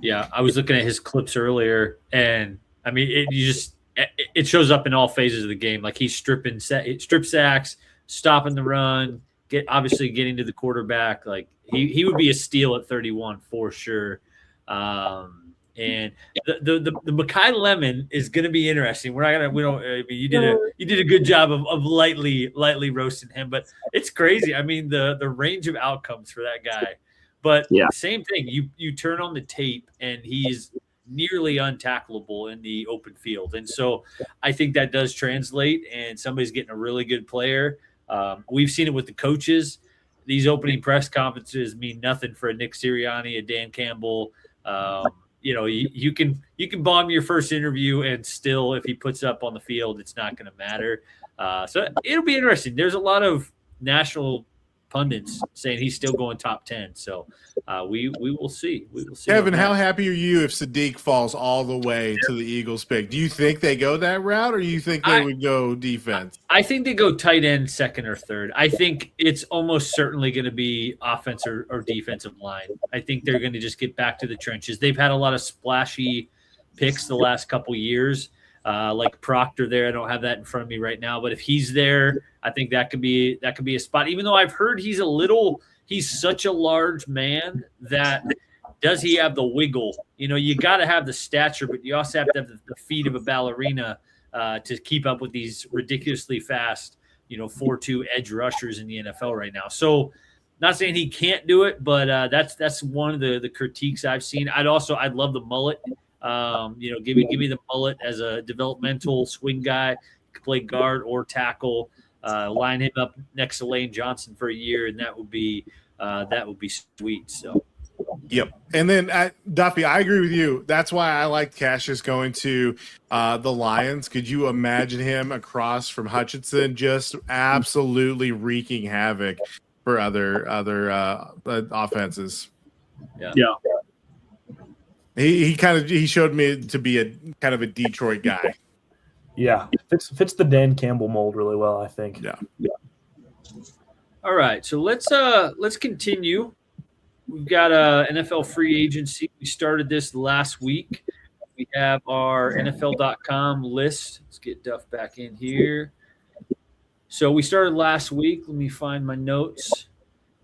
yeah, I was looking at his clips earlier, and it shows up in all phases of the game. Like he's strip sacks, stopping the run, getting to the quarterback. Like he would be a steal at 31 for sure. And the Mekhi Lemon is going to be interesting. You did a good job of lightly roasting him, but it's crazy. The range of outcomes for that guy. But same thing. You turn on the tape and he's nearly untackleable in the open field, and so I think that does translate. And somebody's getting a really good player. We've seen it with the coaches. These opening press conferences mean nothing for a Nick Sirianni, a Dan Campbell. You can bomb your first interview, and still, if he puts up on the field, it's not going to matter. So it'll be interesting. There's a lot of national pundits saying he's still going top 10. So we will see. We will see. Kevin, how happy are you if Sadiq falls all the way to the Eagles pick? Do you think they go that route, or do you think they would go defense? I think they go tight end, second or third. I think it's almost certainly going to be offense or defensive line. I think they're going to just get back to the trenches. They've had a lot of splashy picks the last couple years, like Proctor there. I don't have that in front of me right now, but if he's there, I think that could be a spot. Even though I've heard he's such a large man that does he have the wiggle? You got to have the stature, but you also have to have the feet of a ballerina to keep up with these ridiculously fast, 4.2 edge rushers in the NFL right now. So not saying he can't do it, but that's one of the critiques I've seen. I'd love the mullet. Give me the mullet as a developmental swing guy. Could play guard or tackle. Line him up next to Lane Johnson for a year, and that would be sweet. So, yep. And then Duffy, I agree with you. That's why I like Cassius going to the Lions. Could you imagine him across from Hutchinson, just absolutely wreaking havoc for other offenses? Yeah. He showed me to be a kind of a Detroit guy. Yeah, fits the Dan Campbell mold really well, I think. Yeah. All right, so let's continue. We've got NFL free agency. We started this last week. We have our NFL.com list. Let's get Duff back in here. So we started last week. Let me find my notes.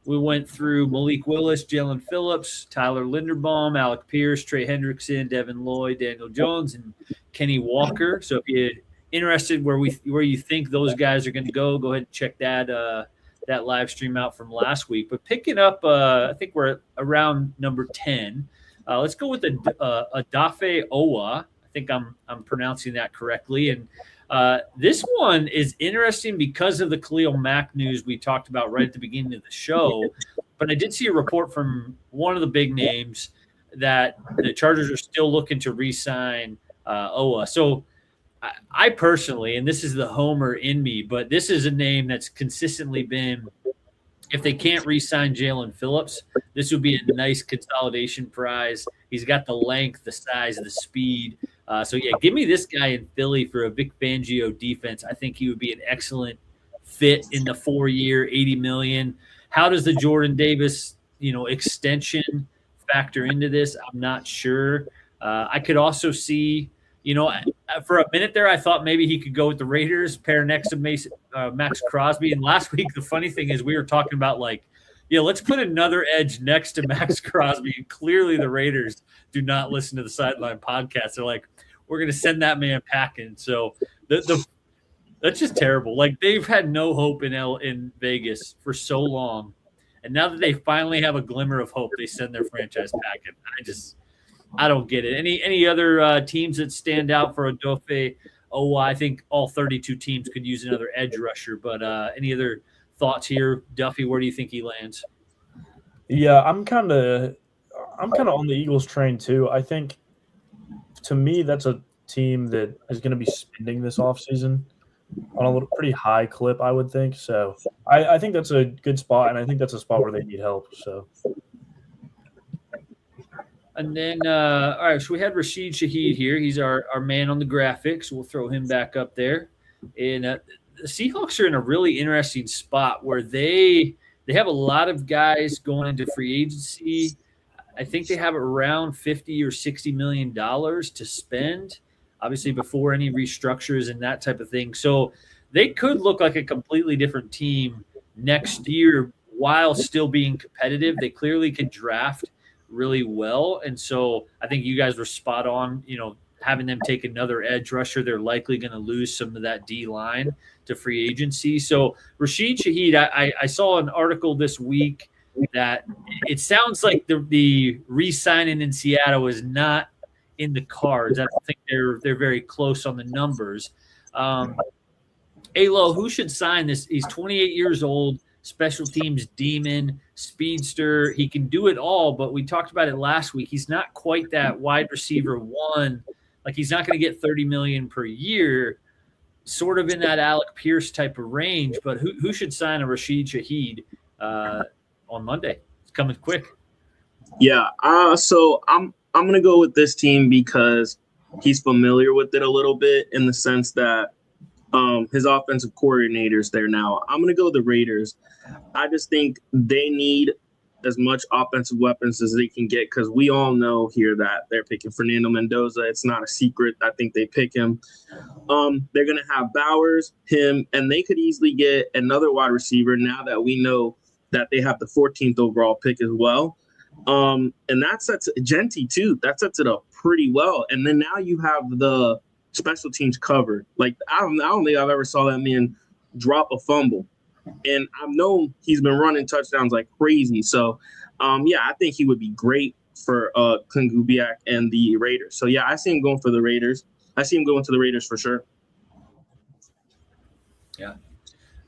We went through Malik Willis, Jalen Phillips, Tyler Linderbaum, Alec Pierce, Trey Hendrickson, Devin Lloyd, Daniel Jones, and Kenny Walker. So if you're interested where you think those guys are going to go ahead and check that live stream out from last week. But picking up, I think we're around number 10. Let's go with Adafe Owa. I think I'm pronouncing that correctly. And this one is interesting because of the Khalil Mack news we talked about right at the beginning of the show. But I did see a report from one of the big names that the Chargers are still looking to re-sign Owa. So I personally, and this is the homer in me, but this is a name that's consistently been, if they can't re-sign Jalen Phillips, this would be a nice consolidation prize. He's got the length, the size, the speed. Give me this guy in Philly for a Vic Fangio defense. I think he would be an excellent fit in the 4-year, $80 million. How does the Jordan Davis extension factor into this? I'm not sure. I could also see, for a minute there, I thought maybe he could go with the Raiders, pair next to Maxx Crosby. And last week, the funny thing is we were talking about let's put another edge next to Maxx Crosby. And clearly the Raiders do not listen to the Sideline Podcast. They're like, we're going to send that man packing. So that's just terrible. They've had no hope in Vegas for so long. And now that they finally have a glimmer of hope, they send their franchise packing. I don't get it. Any other teams that stand out for Odofe? Oh, I think all 32 teams could use another edge rusher. But any other thoughts here, Duffy? Where do you think he lands? Yeah, I'm kind of on the Eagles train too. I think, to me, that's a team that is going to be spending this offseason on a pretty high clip, I would think. So I think that's a good spot, and I think that's a spot where they need help. So. And then, all right, so we had Rashid Shaheed here. He's our man on the graphics. We'll throw him back up there. And the Seahawks are in a really interesting spot where they have a lot of guys going into free agency. I think they have around $50 or $60 million to spend, obviously before any restructures and that type of thing. So they could look like a completely different team next year while still being competitive. They clearly can draft really well. And so I think you guys were spot on, having them take another edge rusher. They're likely going to lose some of that D line to free agency. So Rashid Shaheed, I saw an article this week that it sounds like the re-signing in Seattle is not in the cards. I don't think they're very close on the numbers. Alo, who should sign this? He's 28 years old, special teams demon, speedster. He can do it all, but we talked about it last week. He's not quite that wide receiver one. He's not going to get $30 million per year, sort of in that Alec Pierce type of range. But who should sign a Rashid Shaheed on Monday? It's coming quick. Yeah. So I'm going to go with this team because he's familiar with it a little bit, in the sense that his offensive coordinator's there now. I'm going to go with the Raiders. I just think they need as much offensive weapons as they can get, because we all know here that they're picking Fernando Mendoza. It's not a secret. I think they pick him. They're going to have Bowers, him, and they could easily get another wide receiver now that we know that they have the 14th overall pick as well. And that sets Genty too. That sets it up pretty well. And then now you have the special teams covered. I don't think I've ever saw that man drop a fumble. And I've known he's been running touchdowns like crazy. So, I think he would be great for Clint Kubiak and the Raiders. So, I see him going for the Raiders. I see him going to the Raiders for sure. Yeah.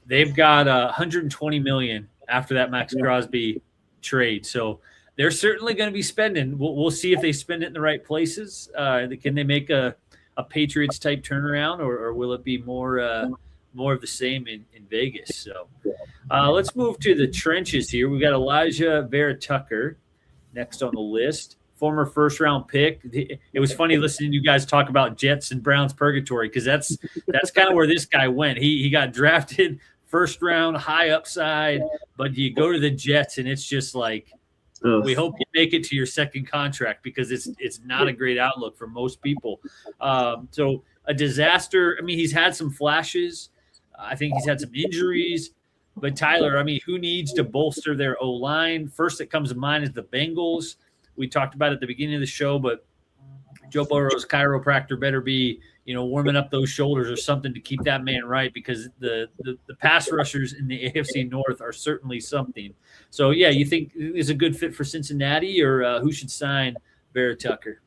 They've got $120 million after that Maxx Crosby trade. So they're certainly going to be spending. We'll see if they spend it in the right places. Can they make a Patriots type turnaround, or will it be more of the same in Vegas? So let's move to the trenches here. We got Elijah Vera Tucker next on the list, former first-round pick. It was funny listening to you guys talk about Jets and Browns purgatory, because that's kind of where this guy went. He got drafted first round, high upside, but you go to the Jets and it's just like, we hope you make it to your second contract, because it's not a great outlook for most people. So a disaster. I mean, he's had some flashes. I think he's had some injuries. But, Tyler, I mean, who needs to bolster their O-line? First that comes to mind is the Bengals. We talked about it at the beginning of the show, but Joe Burrow's chiropractor better be, warming up those shoulders or something to keep that man right, because the pass rushers in the AFC North are certainly something. So, you think is a good fit for Cincinnati, or who should sign Vera Tucker?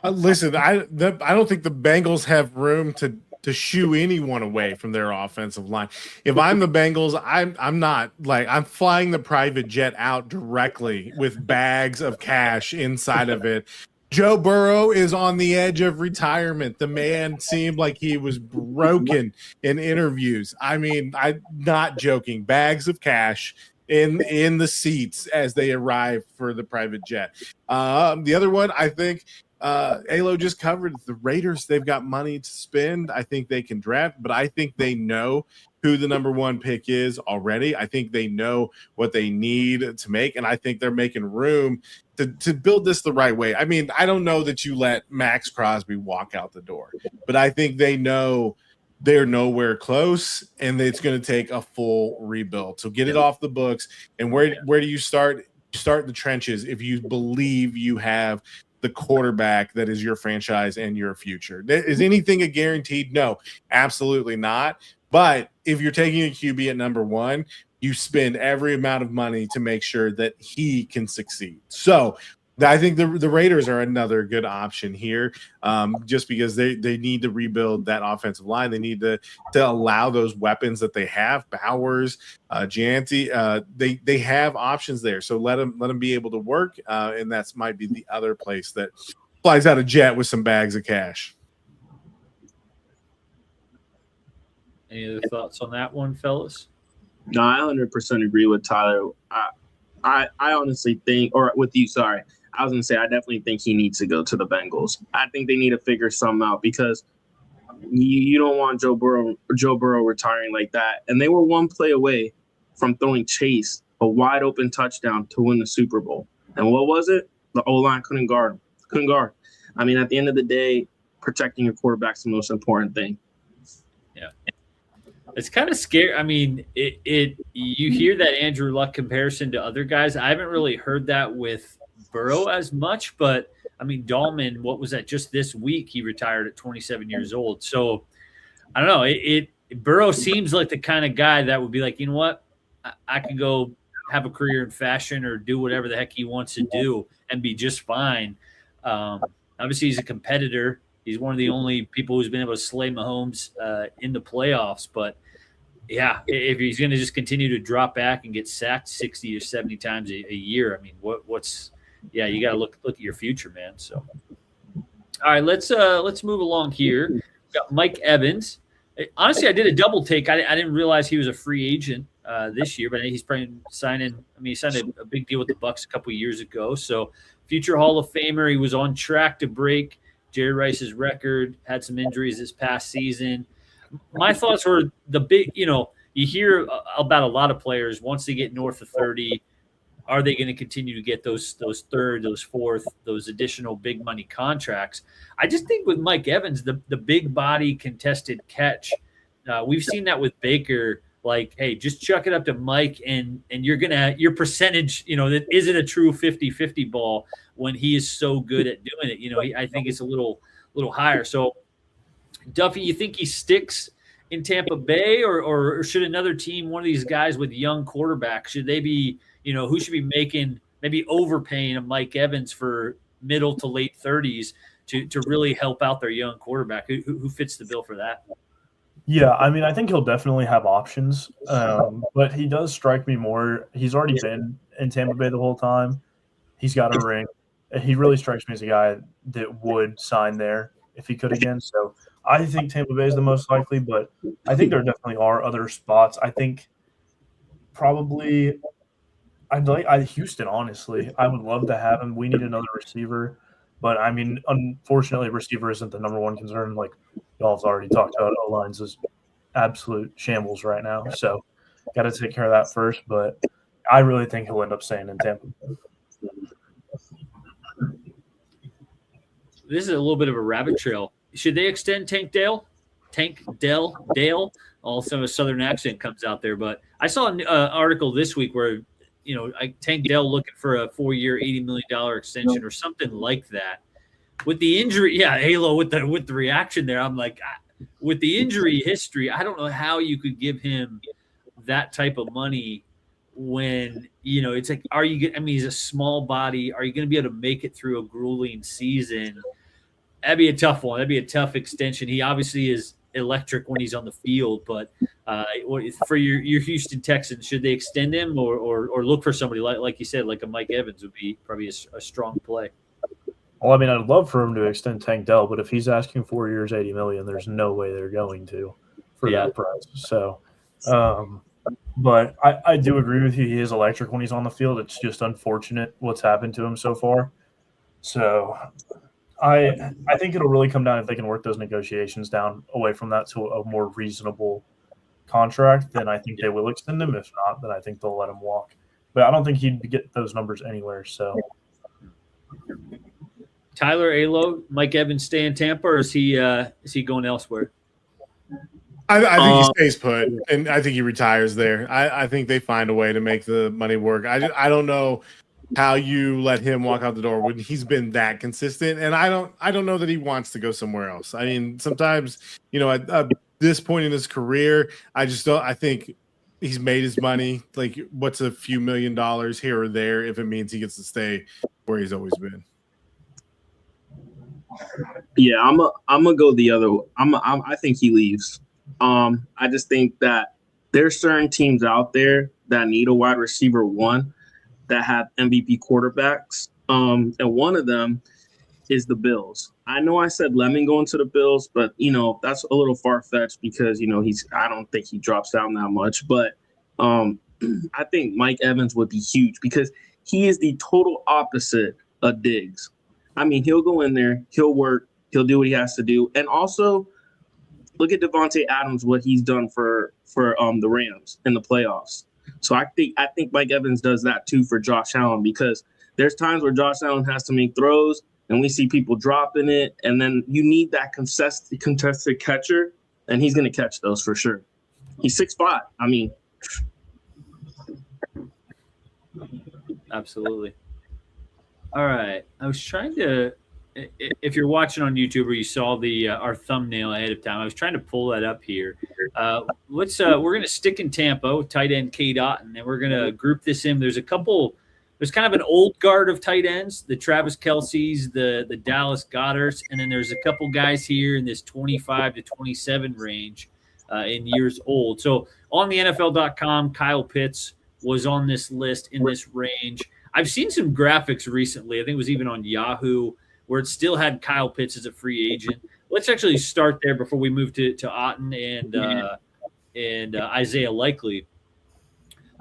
Listen, I don't think the Bengals have room to shoo anyone away from their offensive line. If I'm the Bengals, I'm flying the private jet out directly with bags of cash inside of it. Joe Burrow is on the edge of retirement. The man seemed like he was broken in interviews. I mean, I'm not joking. Bags of cash in the seats as they arrive for the private jet. The other one, I think, Alo just covered the Raiders. They've got money to spend. I think they can draft, but I think they know who the number one pick is already. I think they know what they need to make, and I think they're making room to build this the right way. I mean, I don't know that you let Maxx Crosby walk out the door, but I think they know they're nowhere close, and it's going to take a full rebuild. So get it off the books. And where do you start? Start the trenches if you believe you have the quarterback that is your franchise and your future. Is anything a guaranteed? No, absolutely not. But if you're taking a QB at number one, you spend every amount of money to make sure that he can succeed. So I think the Raiders are another good option here, just because they need to rebuild that offensive line. They need to allow those weapons that they have, Bowers, Janty. They have options there, so let them be able to work, and that's might be the other place that flies out a jet with some bags of cash. Any other thoughts on that one, fellas? No, I 100% agree with Tyler. I honestly think, or with you, sorry. I was going to say, I definitely think he needs to go to the Bengals. I think they need to figure something out, because you don't want Joe Burrow retiring like that. And they were one play away from throwing Chase a wide open touchdown to win the Super Bowl. And what was it? The O-line couldn't guard. I mean, at the end of the day, protecting your quarterback's the most important thing. Yeah. It's kind of scary. I mean, you hear that Andrew Luck comparison to other guys. I haven't really heard that with Burrow as much, but I mean, Dahlman, what was that? Just this week, he retired at 27 years old. So I don't know. Burrow seems like the kind of guy that would be like, you know what? I can go have a career in fashion or do whatever the heck he wants to do and be just fine. Obviously, he's a competitor. He's one of the only people who's been able to slay Mahomes in the playoffs. But yeah, if he's going to just continue to drop back and get sacked 60 or 70 times a year, I mean, yeah, you got to look at your future, man. So, all right, let's move along here. We've got Mike Evans. Honestly, I did a double take. I didn't realize he was a free agent this year, but he's probably signing. I mean, he signed a big deal with the Bucs a couple of years ago. So, future Hall of Famer. He was on track to break Jerry Rice's record. Had some injuries this past season. My thoughts were the big. You hear about a lot of players once they get north of 30. Are they going to continue to get those third, those fourth, those additional big money contracts? I just think with Mike Evans, the big body contested catch, we've seen that with Baker. Like, hey, just chuck it up to Mike, and your percentage, that isn't a true 50-50 ball when he is so good at doing it. I think it's a little higher. So, Duffy, you think he sticks in Tampa Bay, or should another team, one of these guys with young quarterbacks, should they be? Who should be maybe overpaying a Mike Evans for middle to late 30s to really help out their young quarterback? Who fits the bill for that? Yeah, I mean, I think he'll definitely have options, but he does strike me more. He's already been in Tampa Bay the whole time. He's got a ring. He really strikes me as a guy that would sign there if he could again. So I think Tampa Bay is the most likely, but I think there definitely are other spots. I think probably – Houston, honestly. I would love to have him. We need another receiver. But, I mean, unfortunately, receiver isn't the number one concern. Like y'all have already talked about, O-lines is absolute shambles right now. So, got to take care of that first. But I really think he'll end up staying in Tampa. This is a little bit of a rabbit trail. Should they extend Tank Dale? Dale. Also, a Southern accent comes out there. But I saw an article this week where – Tank Dell looking for a 4-year, $80 million extension or something like that. With the injury, yeah, Halo with the reaction there, I'm like, with the injury history, I don't know how you could give him that type of money when, it's like, he's a small body. Are you going to be able to make it through a grueling season? That'd be a tough one. That'd be a tough extension. He obviously is electric when he's on the field, but for your Houston Texans, should they extend him or look for somebody like you said, like a Mike Evans would be probably a strong play? Well, I mean, I'd love for him to extend Tank Dell, but if he's asking 4 years, $80 million, there's no way they're going to for that price. So, but I do agree with you. He is electric when he's on the field. It's just unfortunate what's happened to him so far. So, I think it'll really come down if they can work those negotiations down away from that to a more reasonable contract. Then I think they will extend him. If not, then I think they'll let him walk. But I don't think he'd get those numbers anywhere. So, Tyler Alo, Mike Evans stay in Tampa, or is he going elsewhere? I think he stays put, and I think he retires there. I think they find a way to make the money work. I don't know how you let him walk out the door when he's been that consistent, and I don't know that he wants to go somewhere else. I mean, sometimes at this point in his career, I just don't. I think he's made his money. Like, what's a few $1 million here or there if it means he gets to stay where he's always been? Yeah, I'm gonna go the other. I think he leaves. I just think that there's certain teams out there that need a wide receiver one that have MVP quarterbacks. And one of them is the Bills. I know I said Lemon going to the Bills, but that's a little far fetched because I don't think he drops down that much. But I think Mike Evans would be huge because he is the total opposite of Diggs. I mean, he'll go in there, he'll work, he'll do what he has to do, and also look at Devontae Adams, what he's done for the Rams in the playoffs. So I think Mike Evans does that too for Josh Allen, because there's times where Josh Allen has to make throws and we see people dropping it, and then you need that contested catcher, and he's going to catch those for sure. He's 6'5". I mean, absolutely. All right. I was trying to, if you're watching on YouTube or you saw our thumbnail ahead of time, I was trying to pull that up here. We're going to stick in Tampa with tight end Cade Otton, and we're going to group this in. There's kind of an old guard of tight ends, the Travis Kelce's, the Dallas Goddards, and then there's a couple guys here in this 25 to 27 range in years old. So on the NFL.com, Kyle Pitts was on this list in this range. I've seen some graphics recently. I think it was even on Yahoo where it still had Kyle Pitts as a free agent. Let's actually start there before we move to Otton and Isaiah Likely.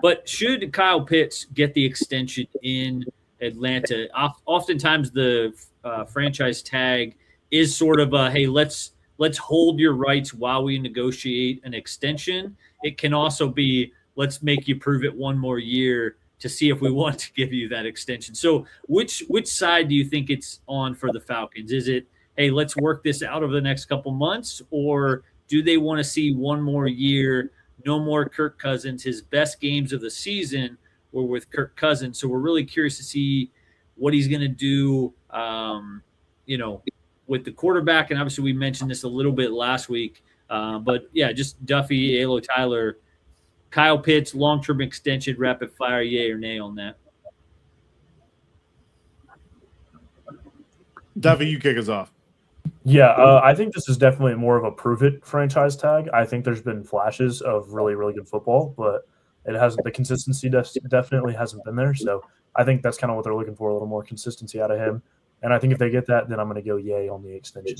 But should Kyle Pitts get the extension in Atlanta, oftentimes the franchise tag is sort of hey, let's hold your rights while we negotiate an extension. It can also be, let's make you prove it one more year to see if we want to give you that extension. So which side do you think it's on for the Falcons? Is it, hey, let's work this out over the next couple months, or do they want to see one more year, no more Kirk Cousins? His best games of the season were with Kirk Cousins. So we're really curious to see what he's going to do, with the quarterback. And obviously we mentioned this a little bit last week. But yeah, just Duffy, Alo, Tyler, Kyle Pitts, long-term extension, rapid fire, yay or nay on that? Duffy, you kick us off. Yeah, I think this is definitely more of a prove-it franchise tag. I think there's been flashes of really, really good football, but the consistency definitely hasn't been there. So I think that's kind of what they're looking for, a little more consistency out of him. And I think if they get that, then I'm going to go yay on the extension.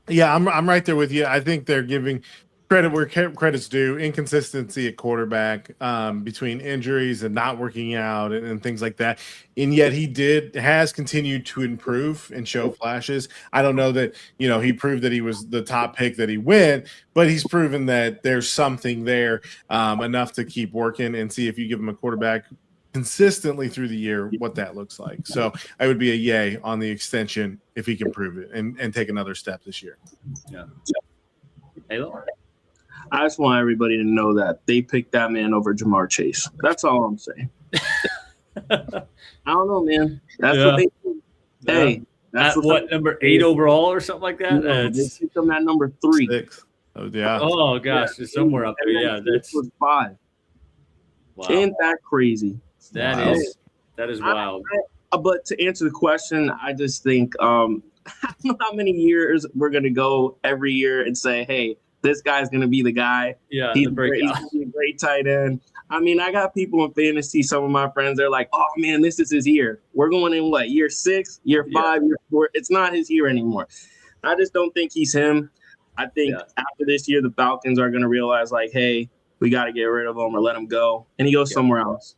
Yeah, I'm right there with you. I think they're giving credit where credit's due. Inconsistency at quarterback, between injuries and not working out and things like that. And yet he has continued to improve and show flashes. I don't know that, he proved that he was the top pick that he went, but he's proven that there's something there, enough to keep working and see if you give him a quarterback consistently through the year, what that looks like. So I would be a yay on the extension if he can prove it and take another step this year. Yeah. Halo? I just want everybody to know that they picked that man over Jamar Chase. That's all I'm saying. I don't know, man. That's what they do. Hey, that's what number 8 overall or something like that? They picked him at number 3. 6. Oh, yeah. Oh, gosh. It's somewhere up there. Yeah. This was 5. Wow. Ain't that crazy? That is wild. But to answer the question, I just think I don't know how many years we're going to go every year and say, hey, this guy's going to be the guy. Yeah, he's going to be a great tight end. I mean, I got people in fantasy, some of my friends, they're like, oh, man, this is his year. We're going in, year 6, year 5, year 4. It's not his year anymore. I just don't think he's him. I think after this year, the Falcons are going to realize, hey, we got to get rid of him or let him go. And he goes somewhere else.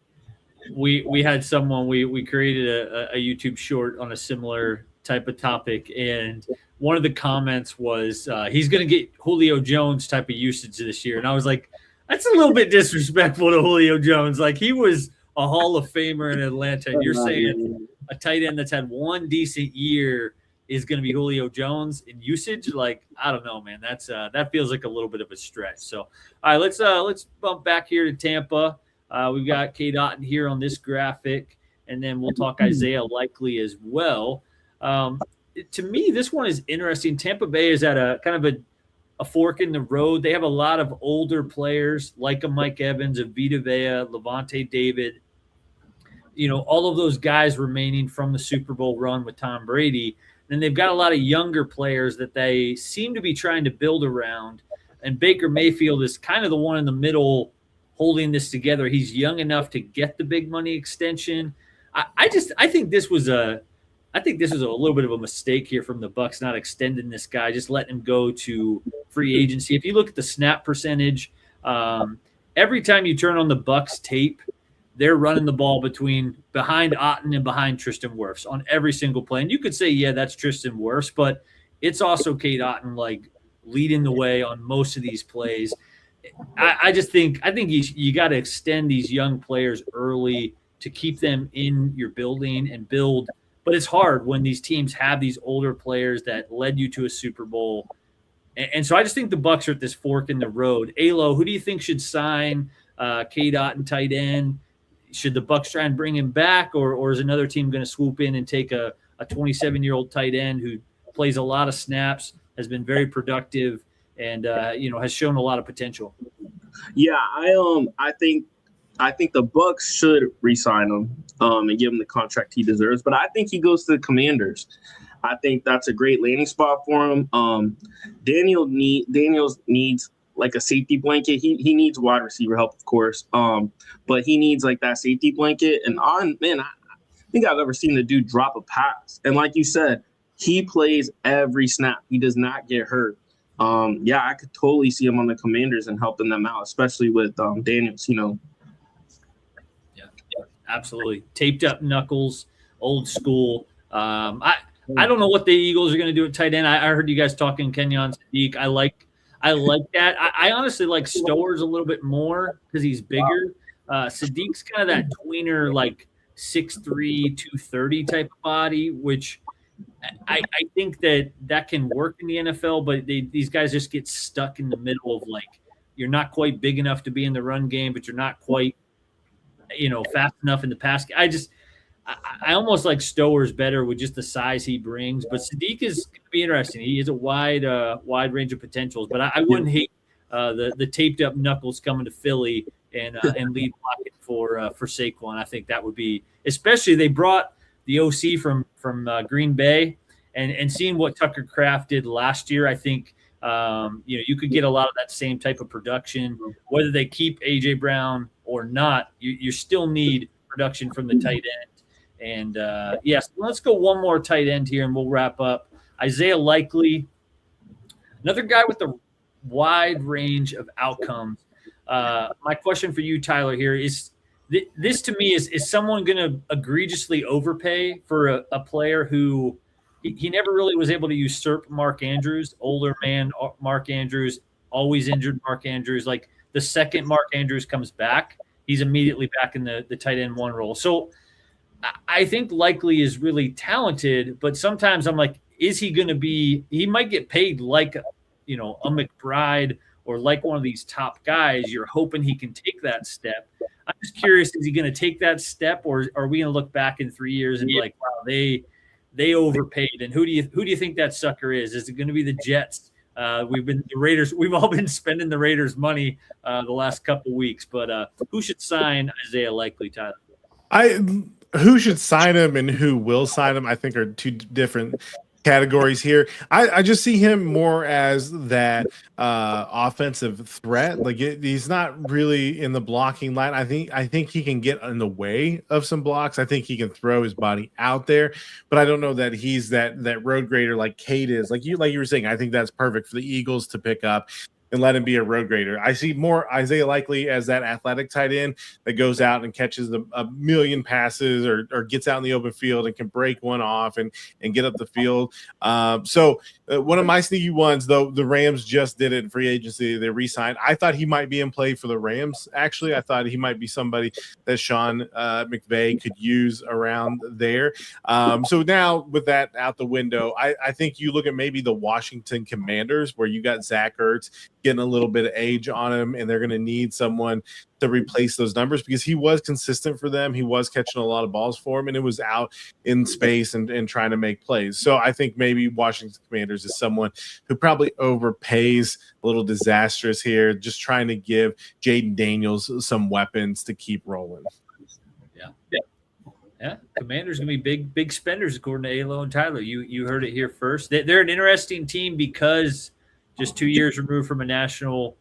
We had someone, we created a YouTube short on a similar type of topic, and one of the comments was he's going to get Julio Jones type of usage this year, and I was like, that's a little bit disrespectful to Julio Jones. Like, he was a Hall of Famer in Atlanta, and you're saying a tight end that's had one decent year is going to be Julio Jones in usage? Like, I don't know, man. That feels like a little bit of a stretch. So, all right, let's bump back here to Tampa. We've got Cade Otton here on this graphic, and then we'll talk Isaiah Likely as well. To me, this one is interesting. Tampa Bay is at a kind of a fork in the road. They have a lot of older players like a Mike Evans, a Vita Vea, Levante David, all of those guys remaining from the Super Bowl run with Tom Brady. Then they've got a lot of younger players that they seem to be trying to build around. And Baker Mayfield is kind of the one in the middle holding this together. He's young enough to get the big money extension. I think this was a little bit of a mistake here from the Bucs, not extending this guy, just letting him go to free agency. If you look at the snap percentage, every time you turn on the Bucs tape, they're running the ball behind Otton and behind Tristan Wirfs on every single play. And you could say, yeah, that's Tristan Wirfs, but it's also Cade Otton, like, leading the way on most of these plays. I think you got to extend these young players early to keep them in your building and build. But it's hard when these teams have these older players that led you to a Super Bowl. And so I just think the Bucs are at this fork in the road. Alo, who do you think should sign Cade Otton tight end? Should the Bucs try and bring him back, or is another team going to swoop in and take a 27-year-old tight end who plays a lot of snaps, has been very productive, and has shown a lot of potential? Yeah, I think the Bucs should re-sign him and give him the contract he deserves. But I think he goes to the Commanders. I think that's a great landing spot for him. Daniels needs like a safety blanket. He needs wide receiver help, of course. But he needs like that safety blanket. And I think I've ever seen the dude drop a pass. And like you said, he plays every snap. He does not get hurt. I could totally see him on the Commanders and helping them out, especially with Daniels, Yeah, absolutely. Taped up knuckles, old school. I don't know what the Eagles are going to do at tight end. I heard you guys talking Kenyon Sadiq. I like that. I honestly like Stowers a little bit more because he's bigger. Sadiq's kind of that tweener, like 6'3", 230 type of body, which I think that can work in the NFL, but these guys just get stuck in the middle of, like, you're not quite big enough to be in the run game, but you're not quite, fast enough in the pass. I almost like Stowers better with just the size he brings, but Sadiq is going to be interesting. He has a wide range of potentials, but I wouldn't hate the taped up knuckles coming to Philly and lead blocking for Saquon. I think that would be, especially they brought the OC from Green Bay, and seeing what Tucker Kraft did last year, I think you could get a lot of that same type of production. Whether they keep AJ Brown or not, you still need production from the tight end. And yes, let's go one more tight end here, and we'll wrap up. Isaiah Likely, another guy with a wide range of outcomes. My question for you, Tyler, here is this to me is someone going to egregiously overpay for a player who he never really was able to usurp Mark Andrews, older man Mark Andrews, always injured Mark Andrews. Like, the second Mark Andrews comes back, he's immediately back in the tight end one role. So I think Likely is really talented, but sometimes I'm like, is he going to be – he might get paid like, a McBride or like one of these top guys. You're hoping he can take that step. I'm just curious, is he going to take that step, or are we going to look back in 3 years and be like, wow, they overpaid? And who do you think that sucker is? Is it going to be the Jets? The Raiders. We've all been spending the Raiders' money the last couple weeks, but who should sign Isaiah Likely, Tyler? Who should sign him and who will sign him, I think, are two different categories here. I just see him more as that offensive threat. Like, he's not really in the blocking line. I think he can get in the way of some blocks. I think he can throw his body out there, but I don't know that he's that road grader like Cade is. Like you were saying, I think that's perfect for the Eagles to pick up. and let him be a road grader. I see more Isaiah Likely as that athletic tight end that goes out and catches a million passes or gets out in the open field and can break one off and get up the field. So one of my sneaky ones, though, the Rams just did it in free agency. They re-signed. I thought he might be in play for the Rams. Actually, I thought he might be somebody that Sean McVay could use around there. So now with that out the window, I think you look at maybe the Washington Commanders, where you got Zach Ertz getting a little bit of age on him, and they're going to need someone to replace those numbers because he was consistent for them. He was catching a lot of balls for him, and it was out in space and trying to make plays. So I think maybe Washington Commanders is someone who probably overpays, a little disastrous here, just trying to give Jaden Daniels some weapons to keep rolling. Yeah, Commanders going to be big spenders, according to Alo and Tyler. You heard it here first. They're an interesting team because just 2 years removed from a NFC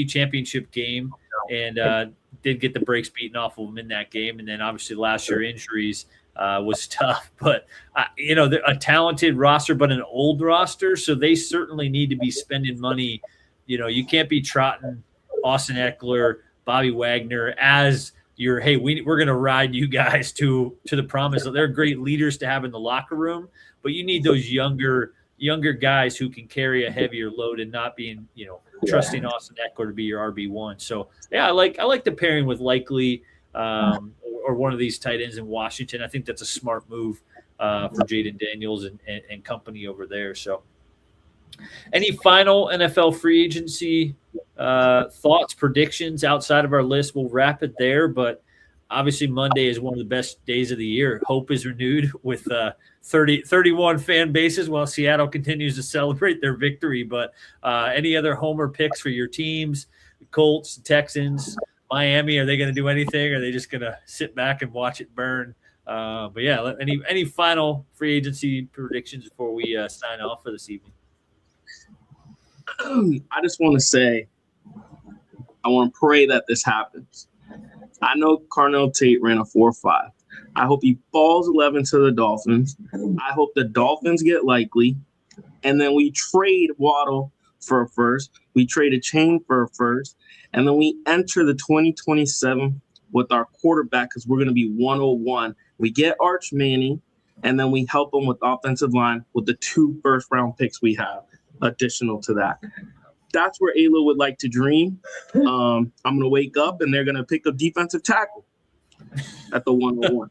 Championship game, and did get the brakes beaten off of them in that game. And then obviously last year injuries was tough. But, they're a talented roster, but an old roster, so they certainly need to be spending money. You can't be trotting Austin Eckler, Bobby Wagner as – we're going to ride you guys to the promise. They're great leaders to have in the locker room, but you need those younger guys who can carry a heavier load and not being, trusting Austin Eckler to be your RB1. So yeah, I like the pairing with Likely or one of these tight ends in Washington. I think that's a smart move for Jaden Daniels and company over there. So any final NFL free agency thoughts, predictions outside of our list? We'll wrap it there, but obviously Monday is one of the best days of the year. Hope is renewed with 31 fan bases while Seattle continues to celebrate their victory. But any other homer picks for your teams? The Colts, Texans, Miami, are they going to do anything? Or are they just going to sit back and watch it burn? But yeah, any final free agency predictions before we sign off for this evening? I just want to say, I want to pray that this happens. I know Carnell Tate ran a 4.5. I hope he falls 11 to the Dolphins. I hope the Dolphins get Likely. And then we trade Waddle for a first. We trade a Chain for a first. And then we enter the 2027 with our quarterback because we're going to be 101. We get Arch Manning, and then we help them with offensive line with the 2 first-round picks we have. Additional to that, that's where Alo would like to dream. I'm gonna wake up and they're gonna pick a defensive tackle at the 101.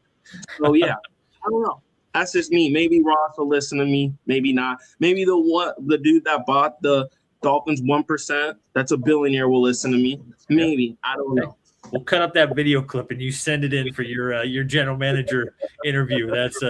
So yeah, I don't know. That's just me. Maybe Ross will listen to me. Maybe not. Maybe the dude that bought the Dolphins 1%, that's a billionaire, will listen to me. Maybe. I don't know. We'll cut up that video clip and you send it in for your general manager interview. That's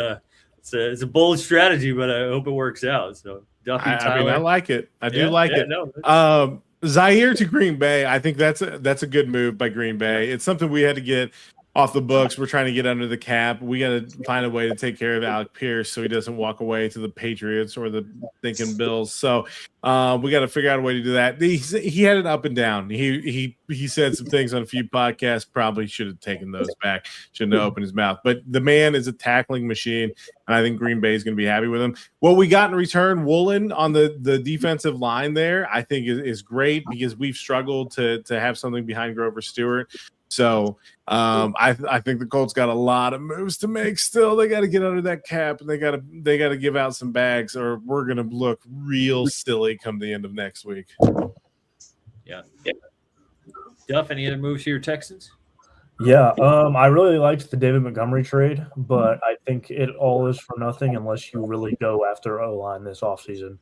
it's a bold strategy, but I hope it works out. So. Duffy, I like it. I do like it. No, Zaire to Green Bay. I think that's a good move by Green Bay. It's something we had to get off the books. We're trying to get under the cap. We got to find a way to take care of Alec Pierce so he doesn't walk away to the Patriots or the thinking Bills. So we got to figure out a way to do that. He had it up and down. He said some things on a few podcasts. Probably should have taken those back. Shouldn't have opened his mouth. But the man is a tackling machine, and I think Green Bay is going to be happy with him. What we got in return, Woolen on the defensive line there, I think is great because we've struggled to have something behind Grover Stewart. So I think the Colts got a lot of moves to make still. They got to get under that cap, and they got to give out some bags, or we're going to look real silly come the end of next week. Yeah. Duff, any other moves for your Texans? Yeah, I really liked the David Montgomery trade, but I think it all is for nothing unless you really go after O-line this offseason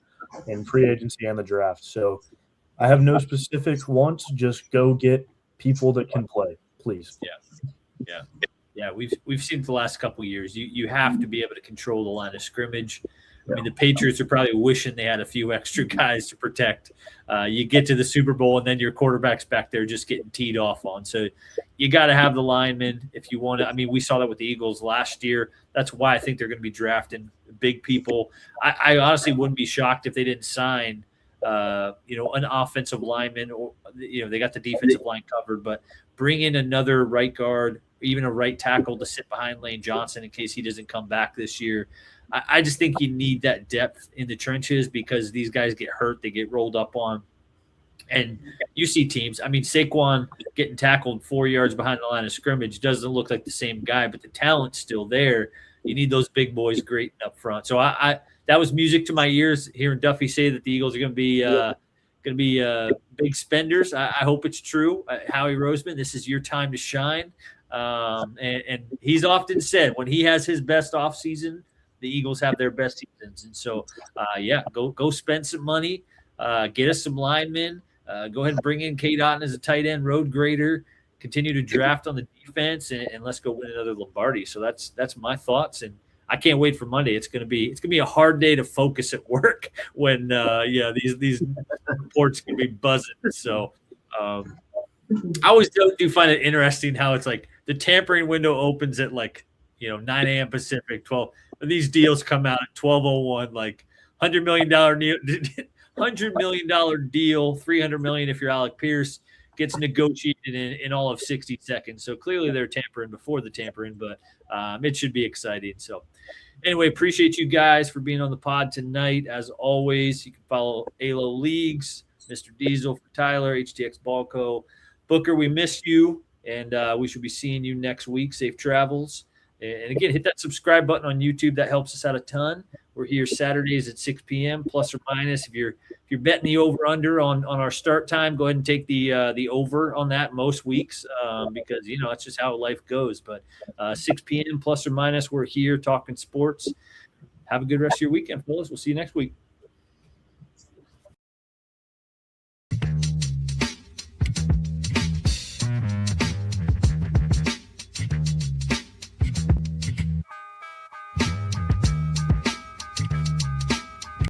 in free agency and the draft. So I have no specific wants. Just go get people that can play, please. Yeah. We've seen for the last couple of years. You have to be able to control the line of scrimmage. I mean, the Patriots are probably wishing they had a few extra guys to protect. You get to the Super Bowl, and then your quarterback's back there just getting teed off on. So you got to have the linemen if you want to. I mean, we saw that with the Eagles last year. That's why I think they're going to be drafting big people. I honestly wouldn't be shocked if they didn't sign an offensive lineman, or they got the defensive line covered, but bring in another right guard, even a right tackle to sit behind Lane Johnson in case he doesn't come back this year. I just think you need that depth in the trenches because these guys get hurt, they get rolled up on. And you see teams, I mean, Saquon getting tackled 4 yards behind the line of scrimmage doesn't look like the same guy, but the talent's still there. You need those big boys great up front. So I that was music to my ears hearing Duffy say that the Eagles are going to be big spenders. I hope it's true. Howie Roseman, this is your time to shine. And he's often said when he has his best offseason, the Eagles have their best seasons. And so, go spend some money, get us some linemen. Go ahead and bring in Kate Otten as a tight end road grader. Continue to draft on the defense, and let's go win another Lombardi. So that's my thoughts, and I can't wait for Monday. It's gonna be a hard day to focus at work when these reports can be buzzing. So I always do find it interesting how it's like the tampering window opens at 9 a.m. Pacific, 12. These deals come out at 12:01, like $100 million deal. $100 million deal, $300 million if you're Alec Pierce, gets negotiated in all of 60 seconds. So clearly they're tampering before the tampering, but it should be exciting. So anyway, appreciate you guys for being on the pod tonight. As always, you can follow ALO Leagues, Mr. Diesel for Tyler, HTX Ballco. Booker, we miss you, and we should be seeing you next week. Safe travels. And again, hit that subscribe button on YouTube. That helps us out a ton. We're here Saturdays at 6 p.m. plus or minus. If you're betting the over under on our start time, go ahead and take the over on that most weeks because that's just how life goes. But 6 p.m. plus or minus, we're here talking sports. Have a good rest of your weekend, fellas. We'll see you next week.